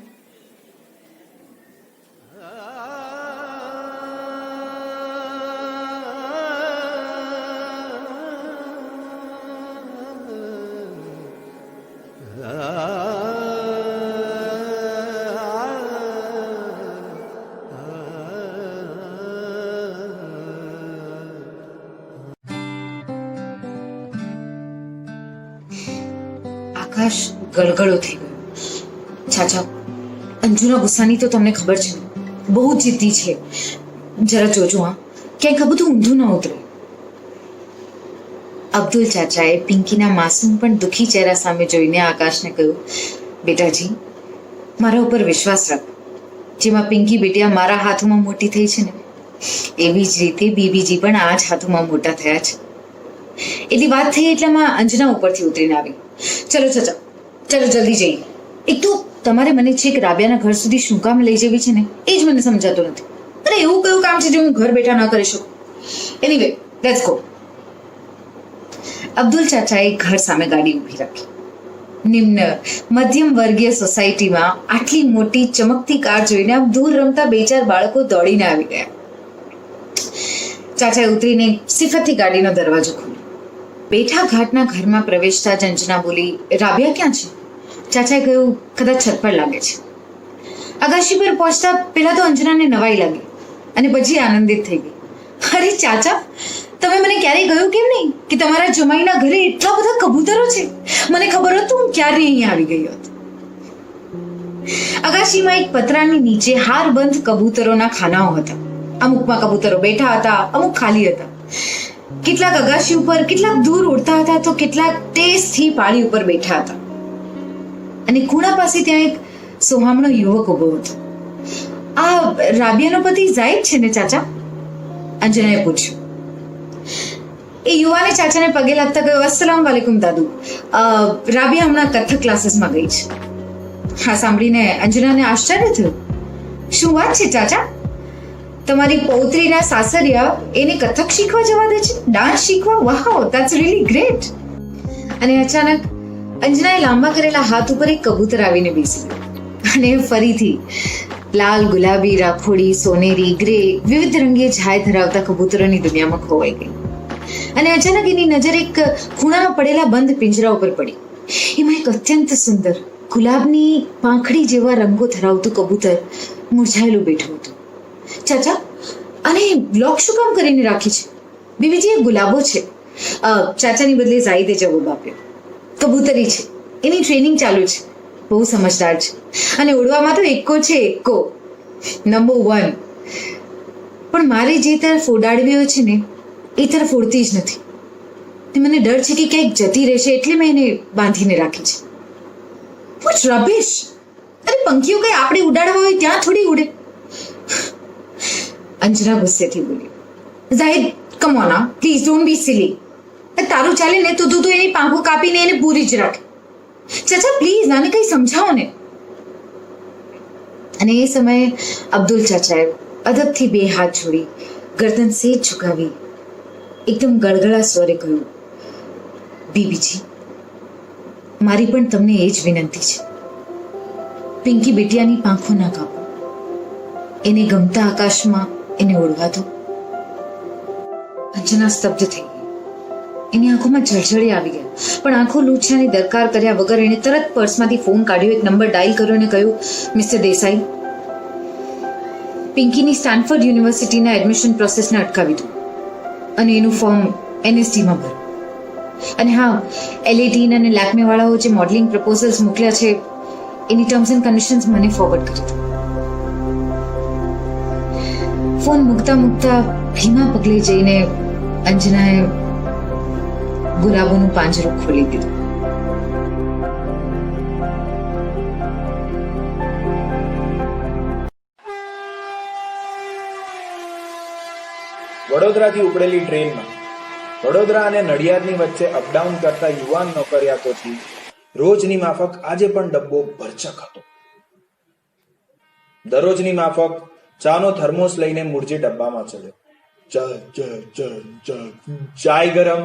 આકાશ ગળગળો થઈ ગયો. ચાચા, અંજુના ગુસ્સાની તો તમને ખબર છે, બહુ જિદ્દી છે. જરા જોજો હા, ક્યાંક આ બધું ઊંધું ન ઉતરે. અબ્દુલ ચાચાએ પિંકીના માસૂમ પણ દુઃખી ચહેરા સામે જોઈને આકાશને કહ્યું, બેટાજી, મારા ઉપર વિશ્વાસ રાખ. જેમાં પિંકી બેટિયા મારા હાથમાં મોટી થઈ છે ને, એવી જ રીતે બીબીજી પણ આ જ હાથોમાં મોટા થયા છે. એટલી વાત થઈ એટલામાં અંજના ઉપરથી ઉતરીને આવી. ચલો ચાચા, ચલો જલ્દી જઈએ. એક તો તમારે મને છેક રાબિયાના ઘર સુધી શું કામ લઈ જવી છે ને એ જ મને સમજાતું નથી. અરે એવું કયું કામ છે જે હું ઘર બેઠા ન કરી શકું? Anyway, let's go. અબ્દુલ ચાચાએ ઘર સામે ગાડી ઊભી રાખી. નિમ્ન મધ્યમ વર્ગીય સોસાયટીમાં આટલી મોટી ચમકતી કાર જોઈને આમ દૂર રમતા 2-4 બાળકો દોડીને આવી ગયા. ચાચાએ ઉતરીને સિફતથી ગાડીનો દરવાજો ખોલ્યો. બેઠા ઘાટના ઘરમાં પ્રવેશતા જ અંજના બોલી, રાબિયા ક્યાં છે? ચાચાએ કહ્યું, કદાચ છત પર લાગે છે. અગાશી પર પહોંચતા પહેલા તો અંજનાને નવાઈ લાગી અને પછી આનંદિત થઈ ગઈ. અરે ચાચા, તમે મને ક્યારેય કહ્યું કેમ નહીં કે તમારા જમાઈના ઘરે એટલા બધા કબૂતરો છે? મને ખબર હતું હું ક્યારે અહીંયા આવી ગઈ હોત. અગાશીમાં એક પતરાની નીચે હારબંધ કબૂતરોના ખાનાઓ હતા. અમુકમાં કબૂતરો બેઠા હતા, અમુક ખાલી હતા. કેટલાક અગાશી ઉપર, કેટલાક દૂર ઉડતા હતા, તો કેટલાક ટેસ્ટથી પાળી ઉપર બેઠા હતા. અને ખૂણા પાસે ત્યાં એક સોહામણો યુવક ઉભો હતો. આ રાબિયાનો પતિ ઝાહિદ છે ને ચાચા? અંજનાએ પૂછ્યું. એ યુવાને ચાચાને પગે લાગતા કહ્યું, અસ્સલામ વાલેકુમ દાદુ. રાબિયા હમણાં કથક ક્લાસીસમાં ગઈ છે. હા સાંભળીને અંજનાને આશ્ચર્ય થયું. શું વાત છે ચાચા? તમારી પૌત્રીના સાસરિયા એને કથક શીખવા જવા દે છે? ડાન્સ શીખવા? વાહ, ધેટ્સ રિયલી ગ્રેટ. અને અચાનક અંજનાએ લાંબા કરેલા હાથ ઉપર એક કબૂતર આવીને બેસી ગયું. અને ફરીથી લાલ, ગુલાબી, રાખોડી, સોનેરી, ગ્રે વિવિધ રંગીય છાય ધરાવતા કબૂતરોની દુનિયામાં ખોવાઈ ગઈ. અને અચાનક એની નજર એક ખૂણામાં પડેલા બંધ પિંજરા ઉપર પડી. એમાં એક અત્યંત સુંદર ગુલાબની પાંખડી જેવા રંગો ધરાવતું કબૂતર મૂરઝાયેલું બેઠું હતું. ચાચા, આને લોક શું કામ કરીને રાખી છે? બીબીજી, એ ગુલાબો છે. ચાચાની બદલે ઝાહિદે જવાબ આપ્યો. કબૂતરી છે, એની ટ્રેનિંગ ચાલુ છે. બહુ સમજદાર છે અને ઉડવામાં તો એકો છે, એકો નંબર 1. પણ મારે જે તરફ ઉડાડવી હોય છે ને એ તરફ ઉડતી જ નથી. મને ડર છે કે ક્યાંક જતી રહેશે, એટલે મેં એને બાંધીને રાખી છે. What rubbish! અરે પંખીઓ કઈ આપણે ઉડાડવા હોય ત્યાં થોડી ઉડે. અંજના ગુસ્સેથી બોલી. ઝાહિદ, કમ ઓન ના, પ્લીઝ ડોન્ટ બી સિલી. તારું ચાલે ને તો તું એની પાંખો કાપીને એને પૂરી જ રાખ. ચાચા પ્લીઝ, આને કઈ સમજાવો ને. અને એ સમયે અબ્દુલ ચાચાએ અદબથી બે હાથ જોડી ગરદન સેજ ઝુકાવી એકદમ ગળગળા સ્વરે કહ્યું, બીબીજી, મારી પણ તમને એ જ વિનંતી છે. પિંકી બેટિયાની પાંખો ના કાપો. એને ગમતા આકાશમાં એને ઉડવા દો. અંજના સ્તબ્ધ થઈ ગઈ. એની આંખોમાં જળજળી આવી ગયા. પણ આંખો લૂછાની દરકાર કર્યા વગર એને તરત પર્સમાંથી ફોન કાઢ્યો, એક નંબર ડાયલ કર્યો અને કહ્યું, મિસ્ટર દેસાઈ, પિંકીની સ્ટેનફોર્ડ યુનિવર્સિટીના એડમિશન પ્રોસેસને અટકાવી દો અને એનું ફોર્મ NSD-માં ભરો. અને હા, LAT અને લેક્મે વાળાઓ જે મોડલિંગ પ્રપોઝલ્સ મોકલ્યા છે એની ટર્મ્સ એન્ડ કન્ડિશન્સ મને ફોરવર્ડ કરી દો. ફોન મૂકતા મૂકતા ધીમા પગલે જઈને અંજનાએ ગુલાબોનું પાંજરું ખોલી દીધું. વડોદરાથી ઉપડેલી ટ્રેનમાં વડોદરા અને નડિયાદની વચ્ચે અપડાઉન કરતા યુવાન નોકરિયાતોથી રોજની માફક આજે પણ ડબ્બો ભરચક હતો. દરરોજની માફક ચાનો થર્મોસ લઈને મુરજી ડબ્બામાં ચડ્યો. ચાય ગરમ.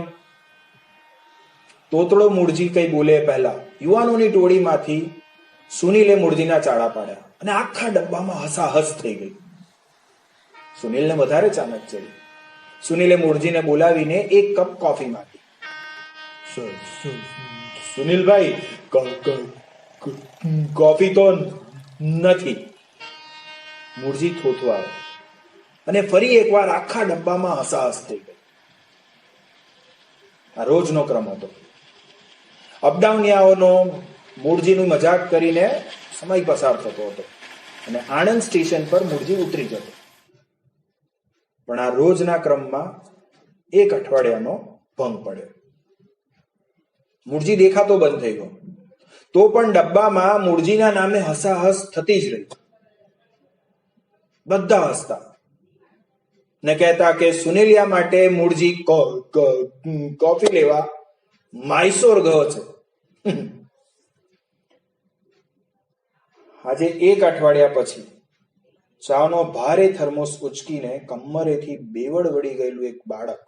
તોતડો મુરજી કઈ બોલે પહેલા યુવાનોની ટોળીમાંથી સુનિલે મુરજીના ચાળા પાડ્યા અને આખા ડબ્બામાં હસાહસ થઈ ગઈ. સુનિલને વધારે ચાનક ચડી. સુનિલે મુરજીને બોલાવીને એક કપ કોફી માંગી. સુનિલભાઈ, કોફી તો નથી. મુરજી થોથવાયો અને ફરી એકવાર આખા ડબ્બામાં હસાહસ થઈ ગઈ. આ રોજનો ક્રમ હતો. અપડાઉનિયાઓનો મુરજીનું મજાક કરીને સમય પસાર થતો હતો અને આણંદ સ્ટેશન પર મુરજી ઉતરી જતો. પણ આ રોજના ક્રમમાં એક અઠવાડિયાનો ભંગ પડ્યો. મુરજી દેખાતો બંધ થઈ ગયો. તો પણ ડબ્બામાં મુરજીના નામે હસાહસ થતી જ રહી. બધા હસતા ને કહેતા કે સુનિલિયા માટે મુરજી કોફી લેવા માયસોર ગયો છે. આજે એક અઠવાડિયા પછી ચાનો ભારે થર્મોસ ઉચકીને કમરેથી બેવડ વળી ગયેલું એક બાળક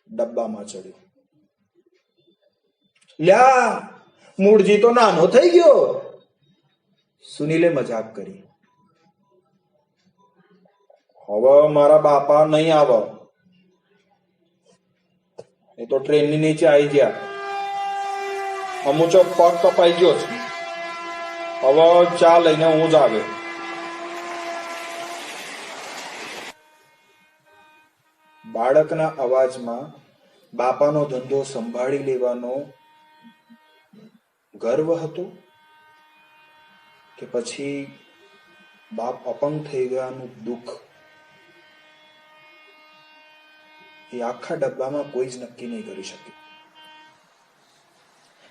ડબ્બામાં ચડ્યું. લ્યા, મુરજી તો નાનો થઈ ગયો, સુનિલે મજાક કરી. હવે મારા બાપા નહીં આવે, એ તો ટ્રેનની નીચે આવી ગયા. અમુચો પગ કપાઈ ગયો છે. હવે ચા લઈને હું જ આવ્યો. બાળકના અવાજમાં બાપાનો ધંધો સંભાળી લેવાનો ગર્વ હતો કે પછી બાપ અપંગ થઈ ગયાનું દુઃખ, એ આખા ડબ્બામાં કોઈ જ નક્કી નહીં કરી શકે.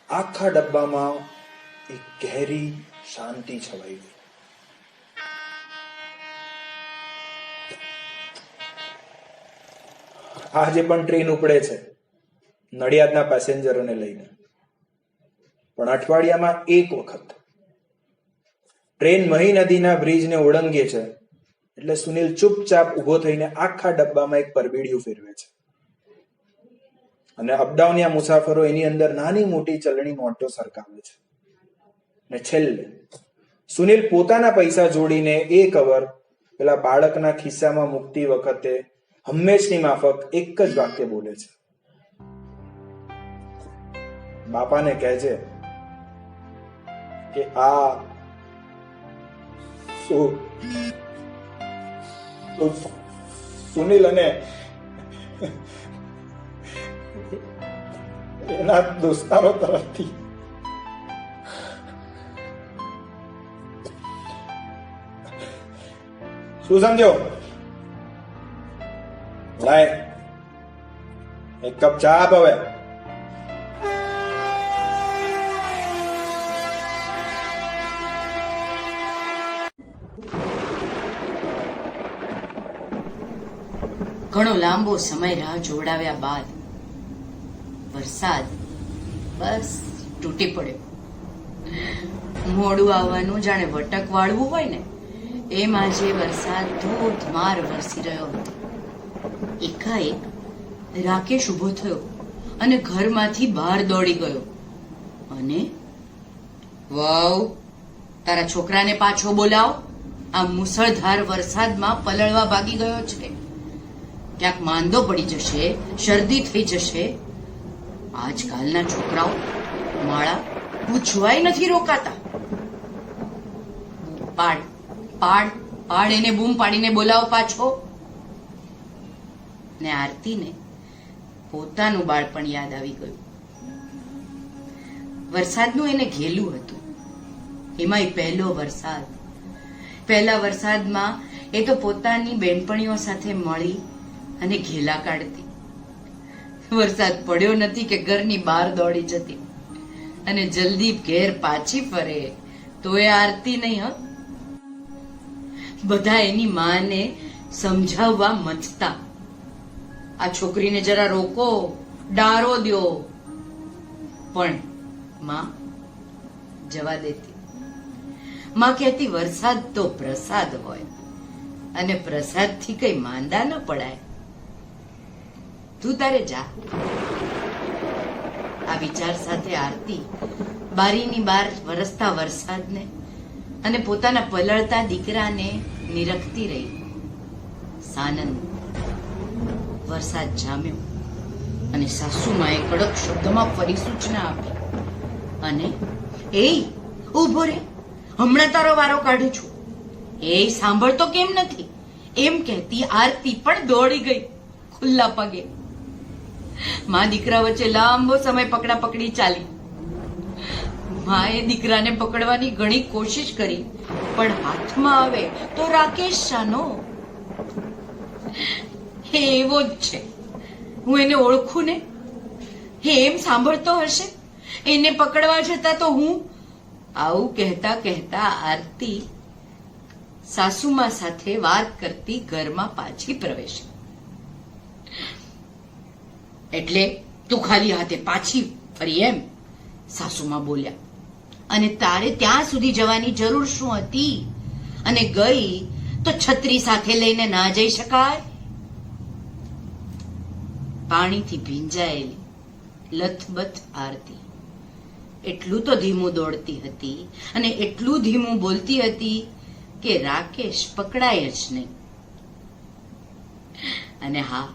આખા ડબ્બામાં એક ગહેરી શાંતિ છવાઈ ગઈ. આજે પણ ટ્રેન ઉપડે છે નડિયાદના પેસેન્જરોને લઈને, પણ અઠવાડિયામાં એક વખત ટ્રેન મહી નદીના બ્રિજને ઓળંગે છે એટલે સુનિલ ચૂપચાપ ઉભો થઈને આખા ડબ્બામાં એક પરબીડિયું ફેરવે છે અને અપડાઉનિયા મુસાફરો એની અંદર નાની મોટી ચલણી નોટો સરકાવે છે. ને છેલ્લે સુનિલ પોતાના પૈસા જોડીને એ કવર પેલા બાળકના ખિસ્સામાં મૂકતી વખતે હંમેશની માફક એક જ વાક્ય બોલે છે, બાપાને કહેજે કે આ સુનિલ અને એના દોસ્તારો તરફથી શું સમજો? લાય એક કપ ચા આપ હવે. ઘણો લાંબો સમય રાહ જોડાવ્યા બાદ વરસાદ બસ તૂટી પડ્યો. મોડું આવવાનું જાણે વટક વાળવું હોય ને એમ આજે વરસાદ ધોધમાર વરસી રહ્યો હતો. એકાએક રાકેશ ઊભો થયો અને ઘરમાંથી બહાર દોડી ગયો અને વાવ, તારા છોકરાને પાછો બોલાવ, આ મુસળધાર વરસાદમાં પલળવા ભાગી ગયો છે. ક્યાંક માંદો પડી જશે, શરદી થઈ જશે. આજકાલના છોકરાઓ માળા પૂછવાય નથી રોકાતા. પાડ પાડ પાડ એને બૂમ પાડીને બોલાવો પાછો. ને આરતીને પોતાનું બાળપણ યાદ આવી ગયું. વરસાદનું એને ઘેલું હતું, એમાંય પહેલો વરસાદ. પહેલા વરસાદમાં એ તો પોતાની બેનપણીઓ સાથે મળી અને ઘેલા કાઢતી. વરસાદ પડ્યો નથી કે ઘરની બહાર દોડી જતી અને જલ્દી ઘેર પાછી ફરે તો એ આરતી નહીં. બધા એની માને સમજાવવા મથતા, આ છોકરીને જરા રોકો, ડારો દ્યો, પણ માં જવા દેતી. માં કહેતી વરસાદ તો પ્રસાદ હોય અને પ્રસાદથી કઈ માંદા ન પડાય, તું તારે જા. આ વિચાર સાથે આરતી બારીની બહાર વરસતા વરસાદને અને પોતાના પલળતા દીકરાને નિરખતી રહી. સાનંદ વરસાદ જામ્યો અને સાસુમાએ કડક શબ્દમાં ફરી સૂચના આપી અને એ ઊભો રે, હમણાં તારો વારો કાઢું છું. એ સાંભળતો કેમ નથી એમ કહેતી આરતી પણ દોડી ગઈ ખુલ્લા પગે. માં દીકરા વચ્ચે લાંબો સમય પકડા પકડી ચાલી. માએ દીકરાને પકડવાની ઘણી કોશિશ કરી પણ હાથમાં આવે તો રાકેશ શાનો. એ એવો જ છે, હું એને ઓળખું ને. એ એમ સાંભળતો હશે, એને પકડવા જતા તો હું. આવું કહેતા કહેતા આરતી સાસુમા સાથે વાત કરતી ઘરમાં પાછી પ્રવેશી. એટલે તું ખાલી હાથે પાછી ફરી એમ? સાસુમા બોલ્યા. અને તારે ત્યાં સુધી જવાની જરૂર શું હતી? અને ગઈ તો છત્રી સાથે લઈને ના જઈ શકાય? પાણીથી ભીંજાયેલી લથબથ આરતી એટલું તો ધીમું દોડતી હતી અને એટલું ધીમું બોલતી હતી કે રાકેશ પકડાય જ નહીં. અને હા,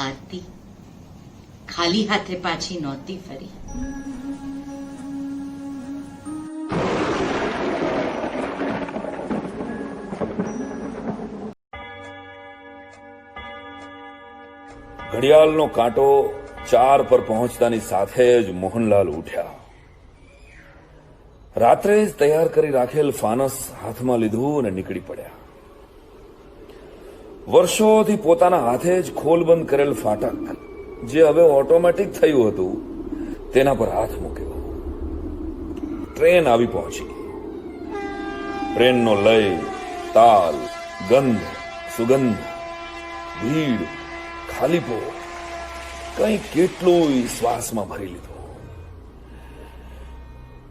આરતી ખાલી હાથે પાછી નહોતી ફરી. ઘડિયાળનો કાંટો 4 પર પહોંચતાની સાથે જ મોહનલાલ ઉઠ્યા. રાત્રે જ તૈયાર કરી રાખેલ ફાનસ હાથમાં લીધું અને નીકળી પડ્યા. વર્ષોથી પોતાના હાથે જ ખોલબંધ કરેલ ફાટક, જે હવે ઓટોમેટિક થયું હતું, તેના પર હાથ મૂક્યો. ટ્રેન આવી પહોંચી. ટ્રેનનો લય, તાલ, ગંધ, સુગંધ, ભીડ, ખાલીપો, કંઈ કેટલું શ્વાસમાં ભરી લીધું.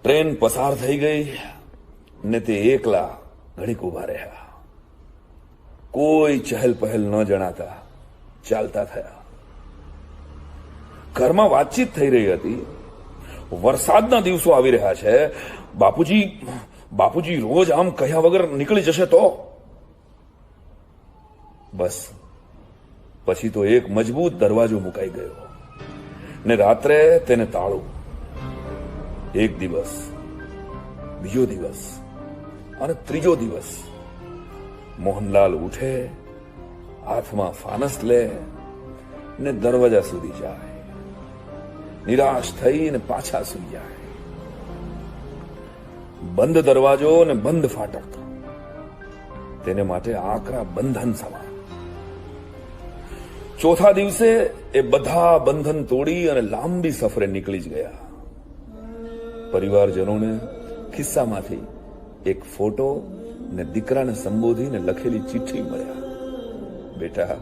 ટ્રેન પસાર થઈ ગઈ ને તે એકલા ઘડીક ઉભા રહ્યા. કોઈ ચહેલ પહેલ ન જણાતા ચાલતા થયા. ઘરમાં વાતચીત થઈ રહી હતી. વરસાદના દિવસો આવી રહ્યા છે. બાપુજી રોજ આમ કહ્યા વગર નીકળી જશે તો? બસ પછી તો એક મજબૂત દરવાજો મુકાઈ ગયો ને રાત્રે તેને તાળું. એક દિવસ, બીજો દિવસ અને ત્રીજો દિવસ મોહનલાલ ઉઠે, હાથમાં ફાનસ લે ને દરવાજા સુધી જાય. નિરાશ થઈને પાછા સૂઈ જાય. બંધ દરવાજો ને બંધ ફાટક તેને માટે આકરા બંધન સમાન. ચોથા દિવસે એ બધા બંધન તોડી અને લાંબી સફરે નીકળી જ ગયા. પરિવારજનોને ખિસ્સામાંથી એક ફોટો ને દીકરાને સંબોધીને લખેલી ચિઠ્ઠી મળ્યા. બેટા,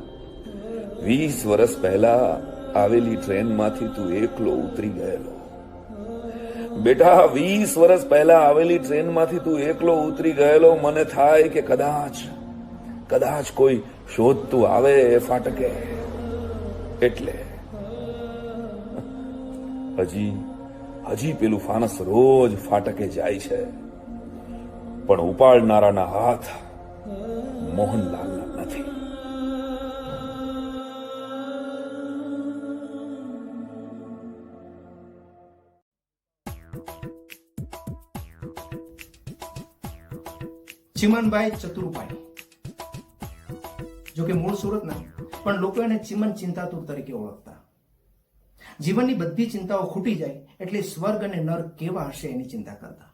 20 વર્ષ પહેલા આવેલી ટ્રેનમાંથી તું એકલો ઉતરી ગયેલો. બેટા, 20 વર્ષ પહેલા આવેલી ટ્રેનમાંથી તું એકલો ઉતરી ગયેલો. મને થાય કે કદાચ કોઈ શોધતું આવે એ ફાટકે. એટલે હજી પેલું ફાનસ રોજ ફાટકે જાય છે, પણ ઉપાડનારાના હાથ મોહનલાલના નથી. ચિમનભાઈ ચતુરભાઈ, જો કે મૂળ સુરતના, પણ લોકો એને ચિમન ચિંતાતુર તરીકે ઓળખતા. જીવનની બધી ચિંતાઓ ખૂટી જાય એટલે સ્વર્ગ અને નર્ક કેવા હશે એની ચિંતા કરતા.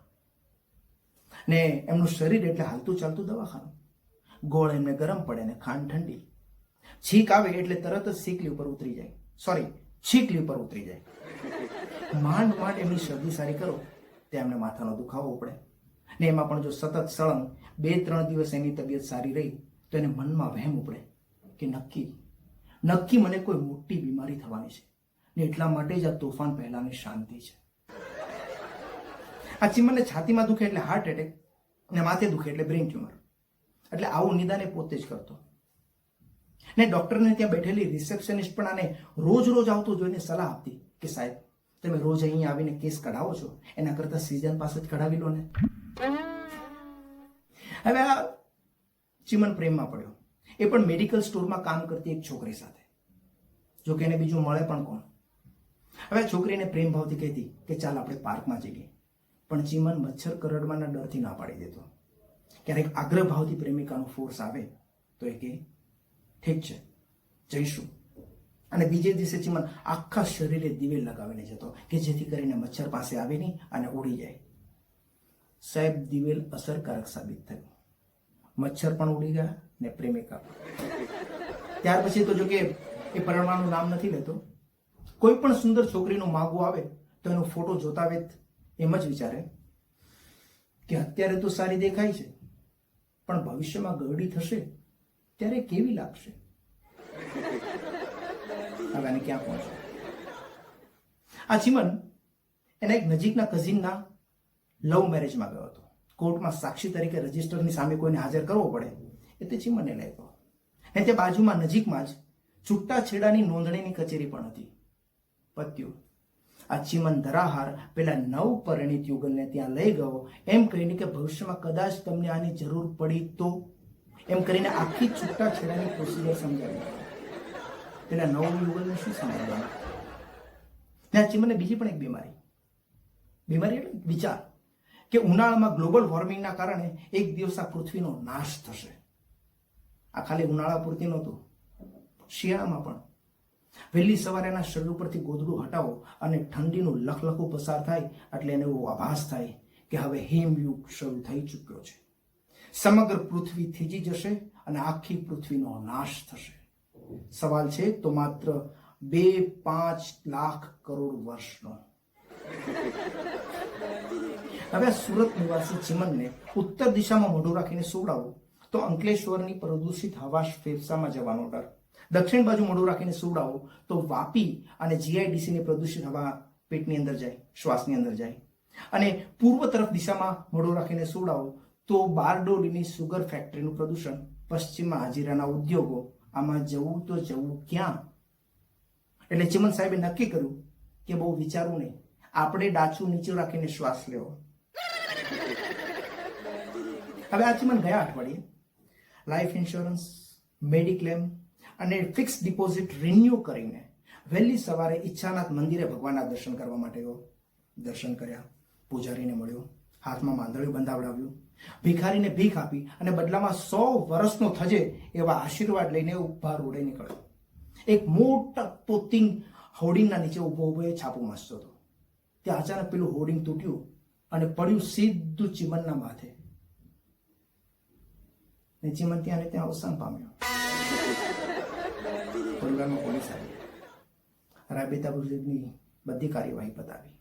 ને એમનું શરીર એટલે હાલતું ચાલતું દવાખાનું. ગોળ એમને ગરમ પડે ને ખાંડ ઠંડી. છીક આવે એટલે તરત જ છીકલી ઉપર ઉતરી જાય. માંડ એમની શરદી સારી કરો તે એમને માથાનો દુખાવો પડે. ને એમાં પણ જો સતત સળંગ 2-3 દિવસ એની તબિયત સારી રહી તો એને મનમાં વહેમ ઉપડે કે નક્કી મને કોઈ મોટી બીમારી થવાની છે ને એટલા માટે જ આ તોફાન પહેલાની શાંતિ છે. આ ચિમનને છાતીમાં દુખે એટલે હાર્ટ એટેક ને માથે દુખે એટલે બ્રેઇન ટ્યુમર. એટલે આવું નિદાન એ પોતે જ કરતો. ને ડોક્ટરને ત્યાં બેઠેલી રિસેપ્શનિસ્ટ પણ આને રોજ આવતું જોઈને સલાહ આપતી કે સાહેબ, તમે રોજ અહીં આવીને કેસ કઢાવો છો, એના કરતા સીઝન પાસે જ કઢાવી લો ને. હવે આ ચિમન પ્રેમમાં પડ્યો, એ પણ મેડિકલ સ્ટોરમાં કામ કરતી એક છોકરી સાથે. જો કે એને બીજું મળે પણ કોણ. હવે છોકરીને પ્રેમ ભાવથી કહેતી કે ચાલ આપણે પાર્કમાં જઈએ, પણ ચિમન મચ્છર કરડવાના ડરથી ના પાડી દેતો. ક્યારેક આગ્રહ ભાવથી પ્રેમિકાનો ફોર્સ આવે તો એ કહે ઠીક છે જઈશું, અને બીજે દિવસે ચિમન આખા શરીરે દિવેલ લગાવીને જતો કે જેથી કરીને મચ્છર પાસે આવે નહીં અને ઉડી જાય. સાહેબ, દિવેલ અસરકારક સાબિત થયું. મચ્છર પણ ઉડી ગયા ને પ્રેમિકા. ત્યાર પછી તો જો કે એ પરણવાનું નામ નથી લેતો. કોઈ પણ સુંદર છોકરીનું માગવું આવે તો એનો ફોટો જોતા વેત એમ જ વિચારે કે અત્યારે તો સારી દેખાય છે, પણ ભવિષ્યમાં ગરડી થશે ત્યારે કેવી લાગશે. હવે આને ક્યાં પહોંચે. આ ચિમન એના એક નજીકના કઝિનના લવ મેરેજમાં ગયો હતો. કોર્ટમાં સાક્ષી તરીકે રજિસ્ટરની સામે કોઈને હાજર કરવો પડે એટલે ચિમનને લઈ ગયો. અને તે બાજુમાં નજીકમાં જ છૂટાછેડાની નોંધણીની કચેરી પણ હતી. પત્યું. આ ચિમન ધરાહાર પેલા નવ પરિણીત યુગલને ત્યાં લઈ ગયો એમ કહીને કે ભવિષ્યમાં કદાચ તમને આની જરૂર પડી તો, એમ કરીને આખી છૂટાછેડાની પ્રોસિજર સમજાવી. પેલા નવ યુગલને શું સમજાવવાનું. ત્યાં ચિમનને બીજી પણ એક બીમારી એટલે વિચાર કે ઉનાળામાં ગ્લોબલ વોર્મિંગના કારણે એક દિવસ આ પૃથ્વીનો નાશ થશે. આ ખાલી ઉનાળા પૂરતી નહોતું, શિયાળામાં પણ. વહેલી સવારે એના શરીર ઉપરથી ગોદડું હટાવો અને ઠંડીનું લખલખું પસાર થાય એટલે એને એવો આભાસ થાય કે હવે હિમયુગ શરૂ થઈ ચૂક્યો છે. સમગ્ર પૃથ્વી થીજી જશે અને આખી પૃથ્વીનો નાશ થશે. સવાલ છે તો માત્ર 2-5 લાખ કરોડ વર્ષનો. હવે સુરત નિવાસી ચીમનને ઉત્તર દિશામાં મોઢું રાખીને સુવડાવો તો અંકલેશ્વરની પ્રદૂષિત હવા ફેફસામાં જવાનો ડર. દક્ષિણ બાજુ મોઢું રાખીને સુવડાવો તો વાપી અને જીઆઈડીસીની પ્રદૂષિત હવા પેટની અંદર જાય, શ્વાસની અંદર જાય. અને પૂર્વ તરફ દિશામાં મોઢું રાખીને સુવડાવો તો બારડોલીની સુગર ફેક્ટરીનું પ્રદૂષણ, પશ્ચિમમાં હાજીરાના ઉદ્યોગો. આમાં જવું તો જવું ક્યાં? એટલે ચીમન સાહેબે નક્કી કર્યું કે બહુ વિચારવું નહીં, આપણે ડાચું નીચું રાખીને શ્વાસ લેવો. હવે આ ચીમન ગયા અઠવાડિયે લાઈફ ઇન્સ્યોરન્સ, મેડિક્લેમ અને ફિક્સ ડિપોઝિટ રિન્યુ કરીને વહેલી સવારે ઈચ્છાનાથ મંદિરે ભગવાનના દર્શન કરવા માટે ગયો. દર્શન કર્યા, પૂજારીને મળ્યો, હાથમાં માંદળિયું બંધાવડાવ્યું, ભિખારીને ભીખ આપી અને બદલામાં 100 વર્ષનો થજે એવા આશીર્વાદ લઈને ઉભા રોડે નીકળ્યો. એક મોટા પોતિંગ હોર્ડિંગના નીચે ઉભો ઉભો એ છાપું વાંચતો હતો. ત્યાં અચાનક પેલું હોર્ડિંગ તૂટ્યું અને પડ્યું સીધું ચીમનના માથે. ને ચીમન ત્યાં ને ત્યાં અવસાન પામ્યો. પરિવારમાં પોલીસ આવી, રાબેતા મુજબની બધી કાર્યવાહી પતાવી.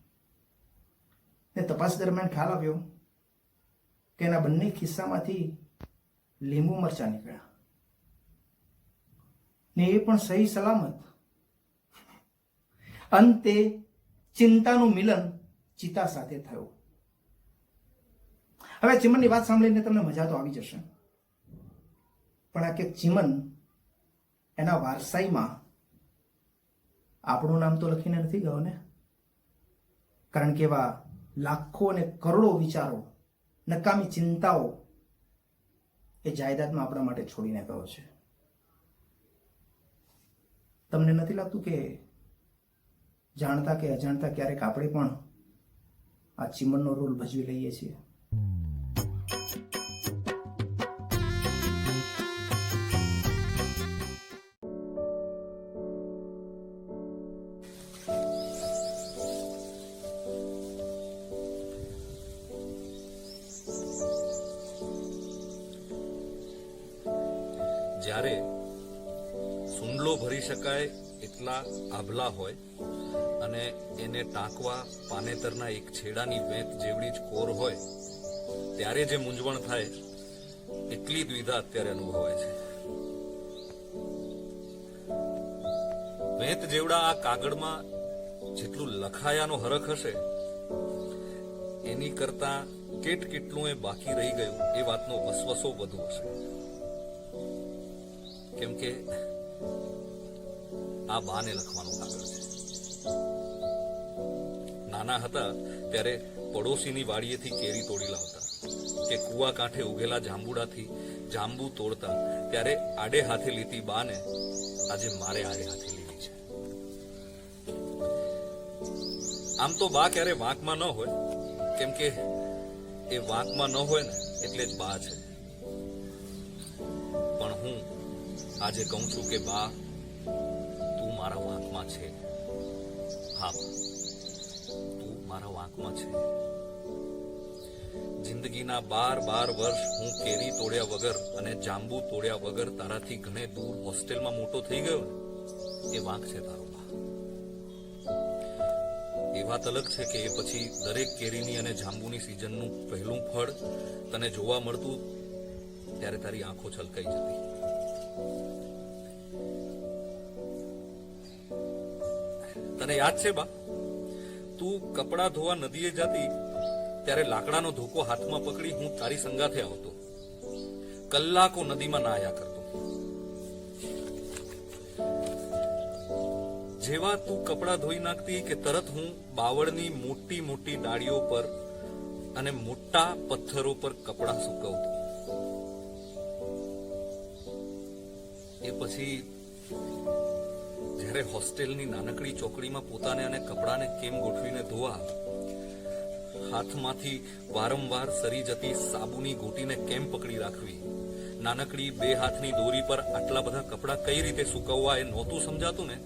ને તપાસ દરમિયાન ખ્યાલ આવ્યો કે એના બંને ખિસ્સામાંથી લીંબુ મરચા નીકળ્યા, ને એ પણ સહી સલામત. અંતે ચિંતાનું મિલન ચિતા સાથે થયું. હવે ચીમનની વાત સાંભળીને તમને મજા તો આવી જશે, પણ આ કે ચીમન એના વારસાઈમાં આપણું નામ તો લખીને નથી ગયો ને. કારણ કે એવા લાખો અને કરોડો વિચારો, નકામી ચિંતાઓ એ જાયદાદમાં આપણા માટે છોડીને ગયો છે. તમને નથી લાગતું કે જાણતા કે અજાણતા ક્યારેક આપણે પણ આ ચીમનનો રોલ ભજવી લઈએ છીએ? જ્યારે સુંડલો ભરી શકાય એટલા આભલા હોય અને એને ટાંકવા પાનેતરના એક છેડાની વેત જેવડી જ કોર હોય, ત્યારે જે મૂંઝવણ થાય એટલી દ્વિધા અત્યારે અનુભવાય છે. વેત જેવડા આ કાગળમાં જેટલું લખાયાનો હરખ હશે એની કરતા કેટલું એ બાકી રહી ગયું એ વાતનો વસવસો વધુ હશે. કેમ કે આ બાને લખવાનું કાગળ છે. નાના હતા ત્યારે પડોશીની વાડીએથી કેરી તોડી લાવતા કે કુવા કાંઠે ઉગેલા જાંબુડાથી જાંબુ તોડતા, ત્યારે આડે હાથે લીધી બાને આજે મારે આડે હાથે લીધી છે. આમ તો બા ક્યારે વાંકમાં ન હોય, કેમ કે એ વાંકમાં ન હોય ને એટલે જ બા છે. પણ હું આજે કહું છું કે બા, તું મારા વાંકમાં છે. હા બા, તું મારા વાંકમાં છે. જિંદગીના 12 વર્ષ હું કેરી તોડ્યા વગર અને જાંબુ તોડ્યા વગર તારાથી ઘણે દૂર હોસ્ટેલમાં મોટો થઈ ગયો ને, એ વાંક છે તારો બા. એ વાત અલગ છે કે એ પછી દરેક કેરીની અને જાંબુની સિઝનનું પહેલું ફળ તને જોવા મળતું ત્યારે તારી આંખો છલકાઈ જતી. તને યાદ છે બા, તું કપડા ધોવા નદીએ જતી ત્યારે લાકડાનો ધોકો હાથમાં પકડી હું તારી સંગાથે આવતો, કલાકો નદીમાં નાહ્યા કરતો. જેવા તું કપડા ધોઈ નાખતી કે તરત હું બાવળની મોટી મોટી ડાળીઓ પર અને મોટા પથ્થરો પર કપડા સુકવતો. એ પછી જ્યારે હોસ્ટેલની નાનકડી ચોકડીમાં પોતાને અને કપડાને કેમ ગોઠવીને ધોવા, હાથમાંથી વારંવાર સરી જતી સાબુની ગોટીને કેમ પકડી રાખવી, નાનકડી 2 હાથની દોરી પર આટલા બધા કપડા કઈ રીતે સુકવવા એ નહોતું સમજાતું ને,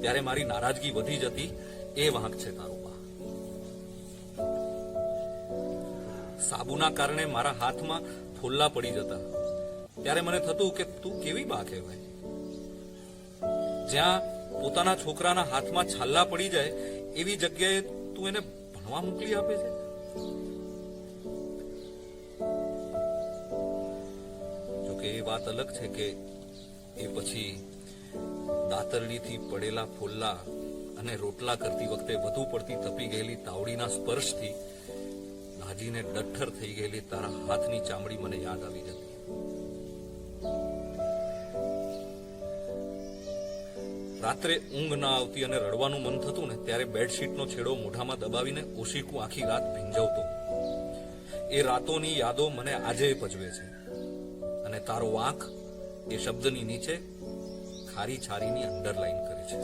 ત્યારે મારી નારાજગી વધી જતી. એ વાંક છે તારો બા. સાબુના કારણે મારા હાથમાં ફોલ્લા પડી જતા ત્યારે મને થતું કે તું કેવી બા કહેવાય, જ્યાં પોતાના છોકરાના હાથમાં છાલ્લા પડી જાય એવી જગ્યાએ તું એને ભણવા મોકલી આપે છે. જોકે એ વાત અલગ છે કે એ પછી દાતરડીથી પડેલા ફોલ્લા અને રોટલા કરતી વખતે વધુ પડતી તપી ગયેલી તાવડીના સ્પર્શથી નાજીને ડઠ્ઠર થઈ ગયેલી તારા હાથની ચામડી મને યાદ આવી જતી. રાત્રે ઊંઘ ના આવતી અને રડવાનું મન થતું ને ત્યારે બેડશીટનો છેડો મોઢામાં દબાવીને ઓશીકું આખી રાત ભીંજવતો. એ રાતોની યાદો મને આજે પજવે છે અને તારો વાંક એ શબ્દની નીચે ખારી છારીની અંડરલાઈન કરે છે.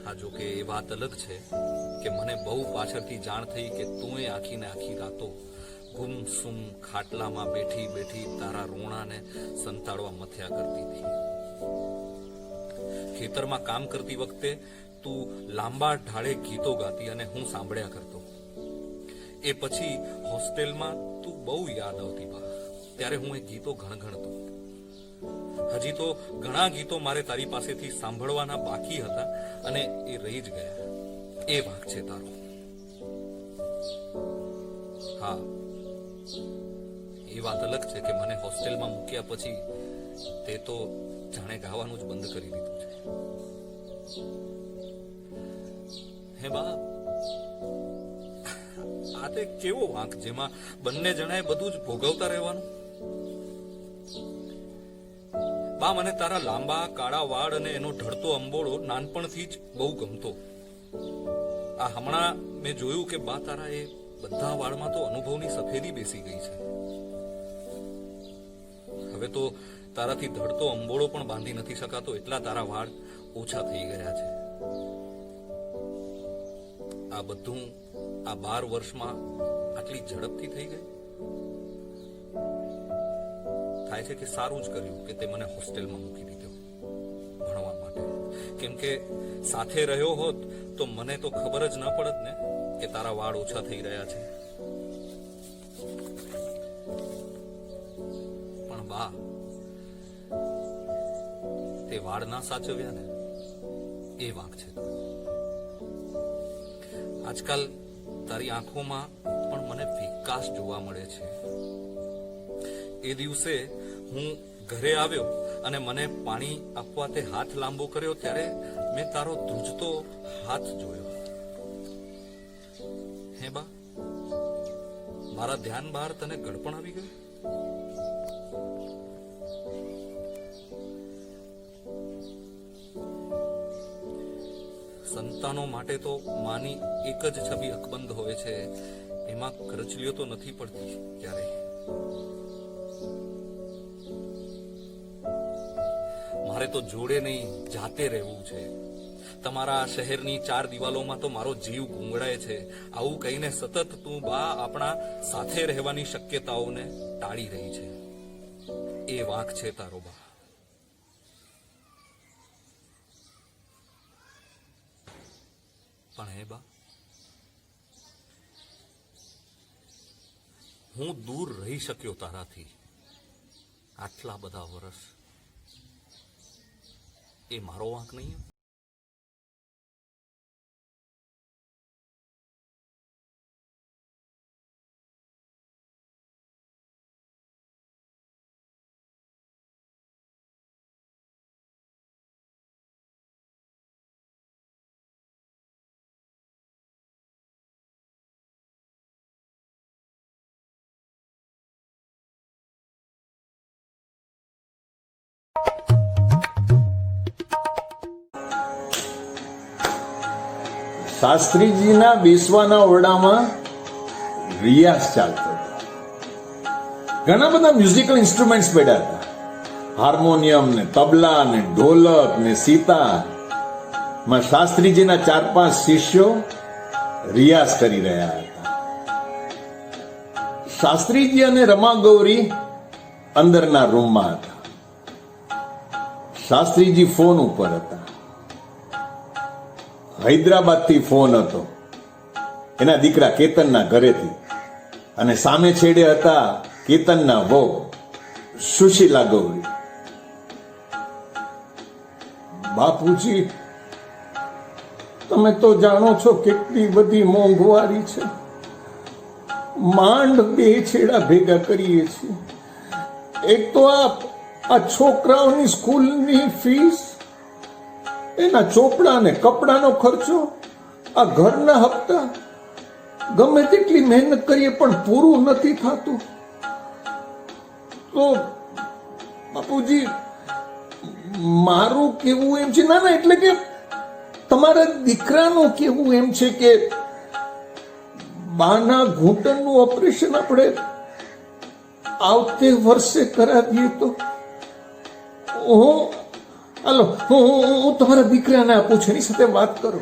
હા, જો કે એ વાત અલગ છે કે મને બહુ પાછળથી જાણ થઈ કે તું એ આખીને આખી રાતો ગુમસુમ ખાટલામાં બેઠી બેઠી તારા રોણાને સંતાડવા મથ્યા કરતી હતી. ખેતરમાં કામ કરતી વખતે તું લાંબા ઢાળે ગીતો ગાતી અને હું સાંભળ્યા કરતો. એ પછી હોસ્ટેલમાં તું બહુ યાદ આવતી બા, ત્યારે હું એ ગીતો ગણગણતો. હજી તો ઘણા ગીતો મારે તારી પાસેથી સાંભળવાના બાકી હતા અને એ રહી જ ગયા. એ વાંક છે તારો. હા, એ વાત અલગ છે કે મને હોસ્ટેલમાં મૂક્યા પછી તે તો જાણે ગાવાનું જ બંધ કરી દીધું છે. હે બા, આ તે કેવો વાંક જેમાં બંને જણાએ બધું જ ભોગવતા રહેવાનું. બા, મને તારા લાંબા કાળા વાળ અને એનો ઢળતો અંબોળો નાનપણથી જ બહુ ગમતો. આ હમણાં મેં જોયું કે બા તારા એ બધા વાળમાં તો અનુભવની સફેદી બેસી ગઈ છે. હવે તો તારાથી ધડતો અંબોળો પણ બાંધી નથી શકાતો એટલા તારા વાળ ઓછા થઈ ગયા છે. આ બધું આ 12 વર્ષમાં આટલી ઝડપથી થઈ ગઈ. થાય છે કે સારું જ કર્યું કે તે મને હોસ્ટેલમાં મૂકી દીધો ભણવા માટે, કેમ કે સાથે રહ્યો હોત તો મને તો ખબર જ ન પડત ને કે તારા વાળ ઓછા થઈ રહ્યા છે. પણ બા, તે વાળ ના સાચવ્યા ને એ વાંક છે. આજકાલ તારી આંખોમાં પણ મને વિકાસ જોવા મળે છે. એ દિવસે હું ઘરે આવ્યો અને મને પાણી આપવા તે હાથ લાંબો કર્યો ત્યારે મેં તારો ધ્રુજતો હાથ જોયો. હે બા, મારા ધ્યાન બહાર તને ગળપણ આવી ગયું? સંતાનો માટે તો માની એક જ છબી અકબંધ હોય છે, એમાં કરચલીઓ તો નથી પડતી ક્યારેય. મારે તો જોડે નહીં જાતે રહેવું છે. તમારા શહેરની 4 દિવાલોમાં તો મારો જીવ ગુંગળાય છે. આવું કહીને સતત તું બા આપણા સાથે રહેવાની શક્યતાઓને ટાળી રહી છે. એ વાંક છે તારો બા. પણ હે બા, હું દૂર રહી શક્યો તારાથી આટલા બધા વર્ષ. એ મારો વાંક નહીં. શાસ્ત્રીજીના બેસવાના ઓરડામાં રિયાઝ ચાલતો હતો. ઘણા બધા મ્યુઝિકલ ઇન્સ્ટ્રુમેન્ટ્સ પડ્યા હતા. હાર્મોનિયમ ને તબલા ને ઢોલક ને સિતાર માં શાસ્ત્રીજીના 4-5 શિષ્યો રિયાઝ કરી રહ્યા હતા. શાસ્ત્રીજી અને રમા ગૌરી અંદરના રૂમમાં હતા. શાસ્ત્રીજી ફોન ઉપર હતા. હૈદરાબાદથી ફોન હતો એના દીકરા કેતનના ઘરેથી, અને સામે છેડે હતા કેતનના વહુ સુશીલા ગૌરી. બાપુજી, તમે તો જાણો છો કેટલી બધી મોંઘવારી છે. માંડ 2 છેડા ભેગા કરીએ છીએ. એક તો આ છોકરાઓની સ્કૂલની ફીસ, એના ચોપડા ને કપડાનો ખર્ચો, આ ઘરના હપ્તા, ગમે તેટલી મહેનત કરીએ પણ પૂરું નથી થતું. તો બાપુજી, મારું કેવું એમ છે, ના એટલે કે તમારા દીકરાનું કેવું એમ છે કે બાના ઘૂંટણનું ઓપરેશન આપણે આવતે વર્ષે કરાવીએ તો. હું તમારા દીકરાને આપું છું, એની સાથે વાત કરો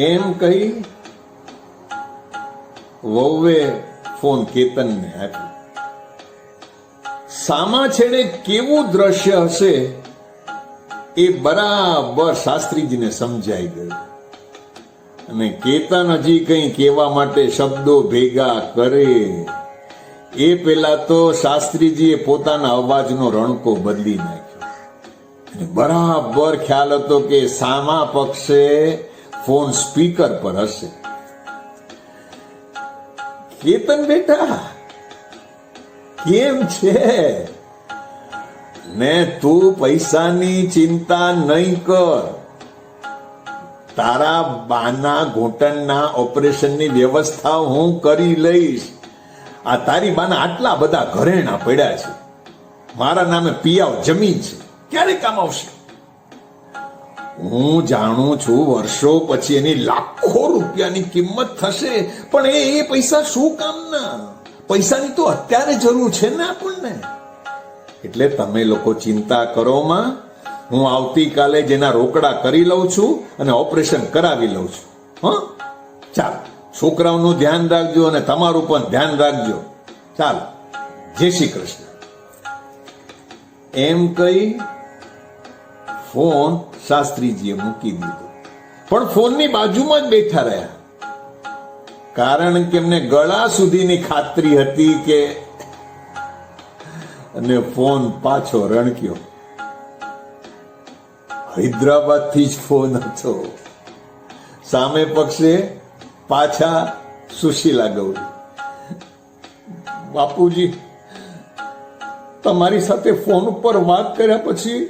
એમ કહી વહુએ ફોન કેતનને આપ્યો. સામા છેડે કેવું દ્રશ્ય હશે એ બરાબર શાસ્ત્રીજીને સમજાઈ ગયું, અને કેતન હજી કંઈ કહેવા માટે શબ્દો ભેગા કરે એ પેલા તો શાસ્ત્રીજીએ પોતાના અવાજનો રણકો બદલી નાખ્યો, અને બરાબર ખ્યાલ હતો કે સામા પક્ષે ફોન સ્પીકર પર હશે. કેતન બેટા, કેમ છે? ને તું પૈસાની ચિંતા નહીં કર, તારા બાના ઘૂંટણના ઓપરેશનની વ્યવસ્થા હું કરી લઈશ. આ તારી બાના આટલા બધા ઘરેણા પડ્યા છે, મારા નામે પિયાવ જમીન છે, ક્યારે કામ આવશે? હું જાણું છું વર્ષો પછી એની લાખો રૂપિયાની કિંમત થશે, પણ એ પૈસા શું કામના? પૈસાની તો અત્યારે જરૂર છે ને આપણને. એટલે તમે લોકો ચિંતા કરો માં, હું આવતીકાલે જેના રોકડા કરી લઉં છું અને ઓપરેશન કરાવી લઉં છું. હા, ચાલ, છોકરાઓનું ધ્યાન રાખજો અને તમારું પણ ધ્યાન રાખજો. ચાલ, જય શ્રી કૃષ્ણ. એમ કહી ફોન શાસ્ત્રીજીએ મૂકી દીધો, પણ ફોનની બાજુમાં જ બેઠા રહ્યા, કારણ કે એમને ગળા સુધીની ખાતરી હતી કે, અને ફોન પાછો રણક્યો. હૈદરાબાદથી જ ફોન હતો. સામે પક્ષે પાછા સુશીલા ગૌરી. બાપુજી, તમારી સાથે ફોન ઉપર વાત કર્યા પછી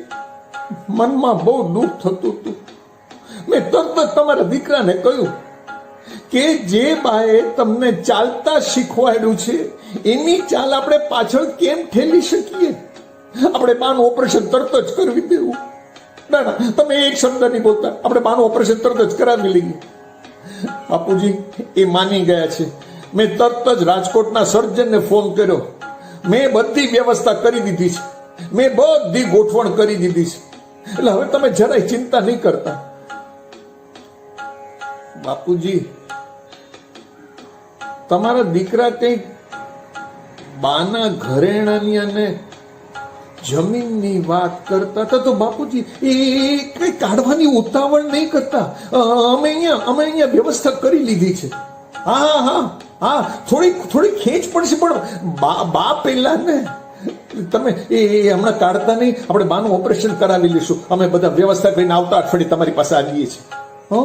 મનમાં બહુ દુઃખ થતું હતું. મેં તરત જ તમારા દીકરાને કહ્યું કે જે બાએ તમને ચાલતા શીખવાડ્યું છે એની ચાલ આપણે પાછળ કેમ ઠેલી શકીએ? આપણે બાનું ઓપરેશન તરત જ કરવી દેવું. ના ના, તમે એક શબ્દ નહીં બોલતા, આપણે બાનું ઓપરેશન તરત જ કરાવી લઈએ. બાપુજી એ માની ગયા છે. મેં તરત જ રાજકોટના સર્જનને ફોન કર્યો. મેં બધી વ્યવસ્થા કરી દીધી છે, મેં બધી ગોઠવણ કરી દીધી છે. એટલે હવે તમે જરાય ચિંતા નહીં કરતા. બાપુજી, તમારા દીકરા કંઈક બાના ઘરેણાની અને જમીનની વાત કરતા હતા, તો બાપુજી એ કઈ કાઢવાની ઉતાવળ નહીં કરતા. અમે અહીંયા વ્યવસ્થા કરી લીધી છે. હા હા હા, થોડી ખેંચ પડશે, પણ બા પહેલા ને તમે એ હમણાં કાઢતા નહીં, આપણે બાનું ઓપરેશન કરાવી લઈશું. અમે બધા વ્યવસ્થા કરીને આવતા અઠવાડિયે તમારી પાસે આવીએ છીએ. હો,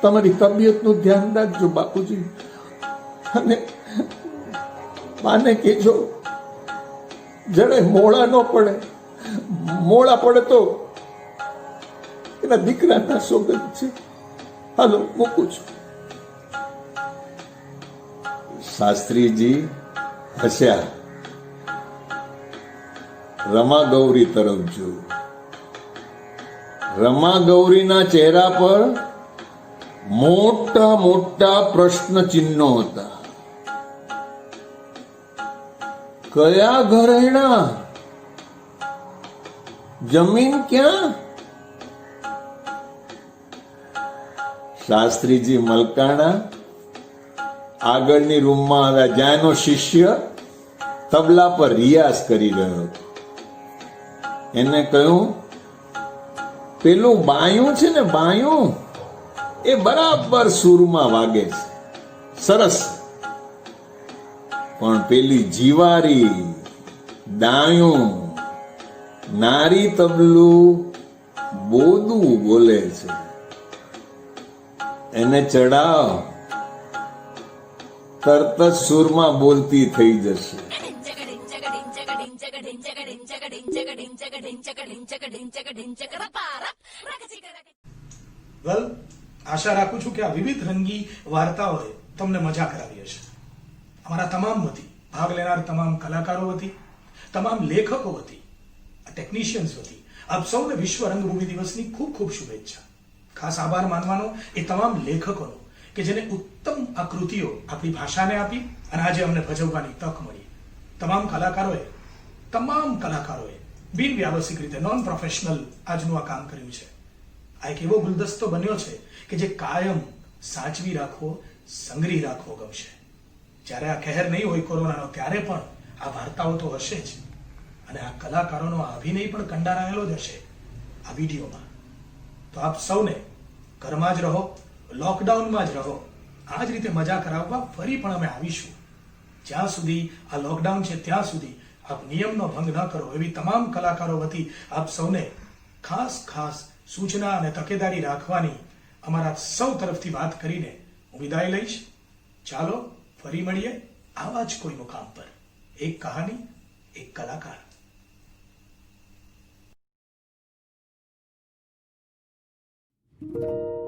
તમારી તબિયતનું ધ્યાન રાખજો બાપુજી, અને બાને કહેજો જડે મોળા ન પડે. મોળા પડે તો એના દીકરાના સોગંદ છે. હાલો, મૂકું છું. શાસ્ત્રીજી હસ્યા, રમા ગૌરી તરફ જોયું. રમા ગૌરીના ચહેરા પર મોટા મોટા પ્રશ્ન ચિહ્નો હતા. કયા ઘરેણા? જમીન ક્યાં? શાસ્ત્રીજી મલકાણા આગળની રૂમમાં આવ્યા, જ્યાં એનો શિષ્ય તબલા પર રિયાઝ કરી રહ્યો હતો. એને કહ્યું, પેલું બાયું છે ને બાયું એ બરાબર સૂરમાં વાગે છે, સરસ. પણ પેલી જીવારી ડાયું નારી તબલું બોદું બોલે છે, એને ચડાવ, તરત જ સૂરમાં બોલતી થઈ જશે. વેલ, આશા રાખું છું કે આ વિવિધ રંગી વાર્તાઓએ તમને મજા કરાવી હશે. અમારા તમામ વતી, ભાગ લેનાર તમામ કલાકારો વતી, તમામ લેખકો વતી, ટેકનિશિયન્સ વતી આપ સૌને વિશ્વ રંગભૂમિ દિવસની ખૂબ ખૂબ શુભેચ્છા. ખાસ આભાર માનવાનો એ તમામ લેખકોનો કે જેને ઉત્તમ આ કૃતિઓ આપણી ભાષાને આપી અને આજે અમને ભજવવાની તક મળી. તમામ કલાકારોએ બિન વ્યાવસાયિક રીતે, નોન પ્રોફેશનલ આજનું આ કામ કર્યું છે. આ એક એવો ગુલદસ્તો બન્યો છે કે જે કાયમ સાચવી રાખવો, સંગ્રહી રાખવો ગમશે. જ્યારે આ કહેર નહીં હોય કોરોનાનો, ત્યારે પણ આ વાર્તાઓ તો હશે જ, અને આ કલાકારોનો આ અભિનય પણ કંડારાયેલો જ હશે આ વિડીયોમાં. તો આપ સૌને ઘરમાં જ રહો, લોકડાઉનમાં જ રહો. આ જ રીતે મજા કરાવવા ફરી પણ અમે આવીશું. જ્યાં સુધી આ લોકડાઉન છે ત્યાં સુધી આપ નિયમનો ભંગ ન કરો, એવી તમામ કલાકારો વતી આપ સૌને ખાસ સૂચના અને તકેદારી રાખવાની અમારા સૌ તરફથી વાત કરીને હું વિદાય લઈશ. ચાલો ફરી મળીએ આવા જ કોઈ મુકામ પર. એક કહાની, એક કલાકાર. thank you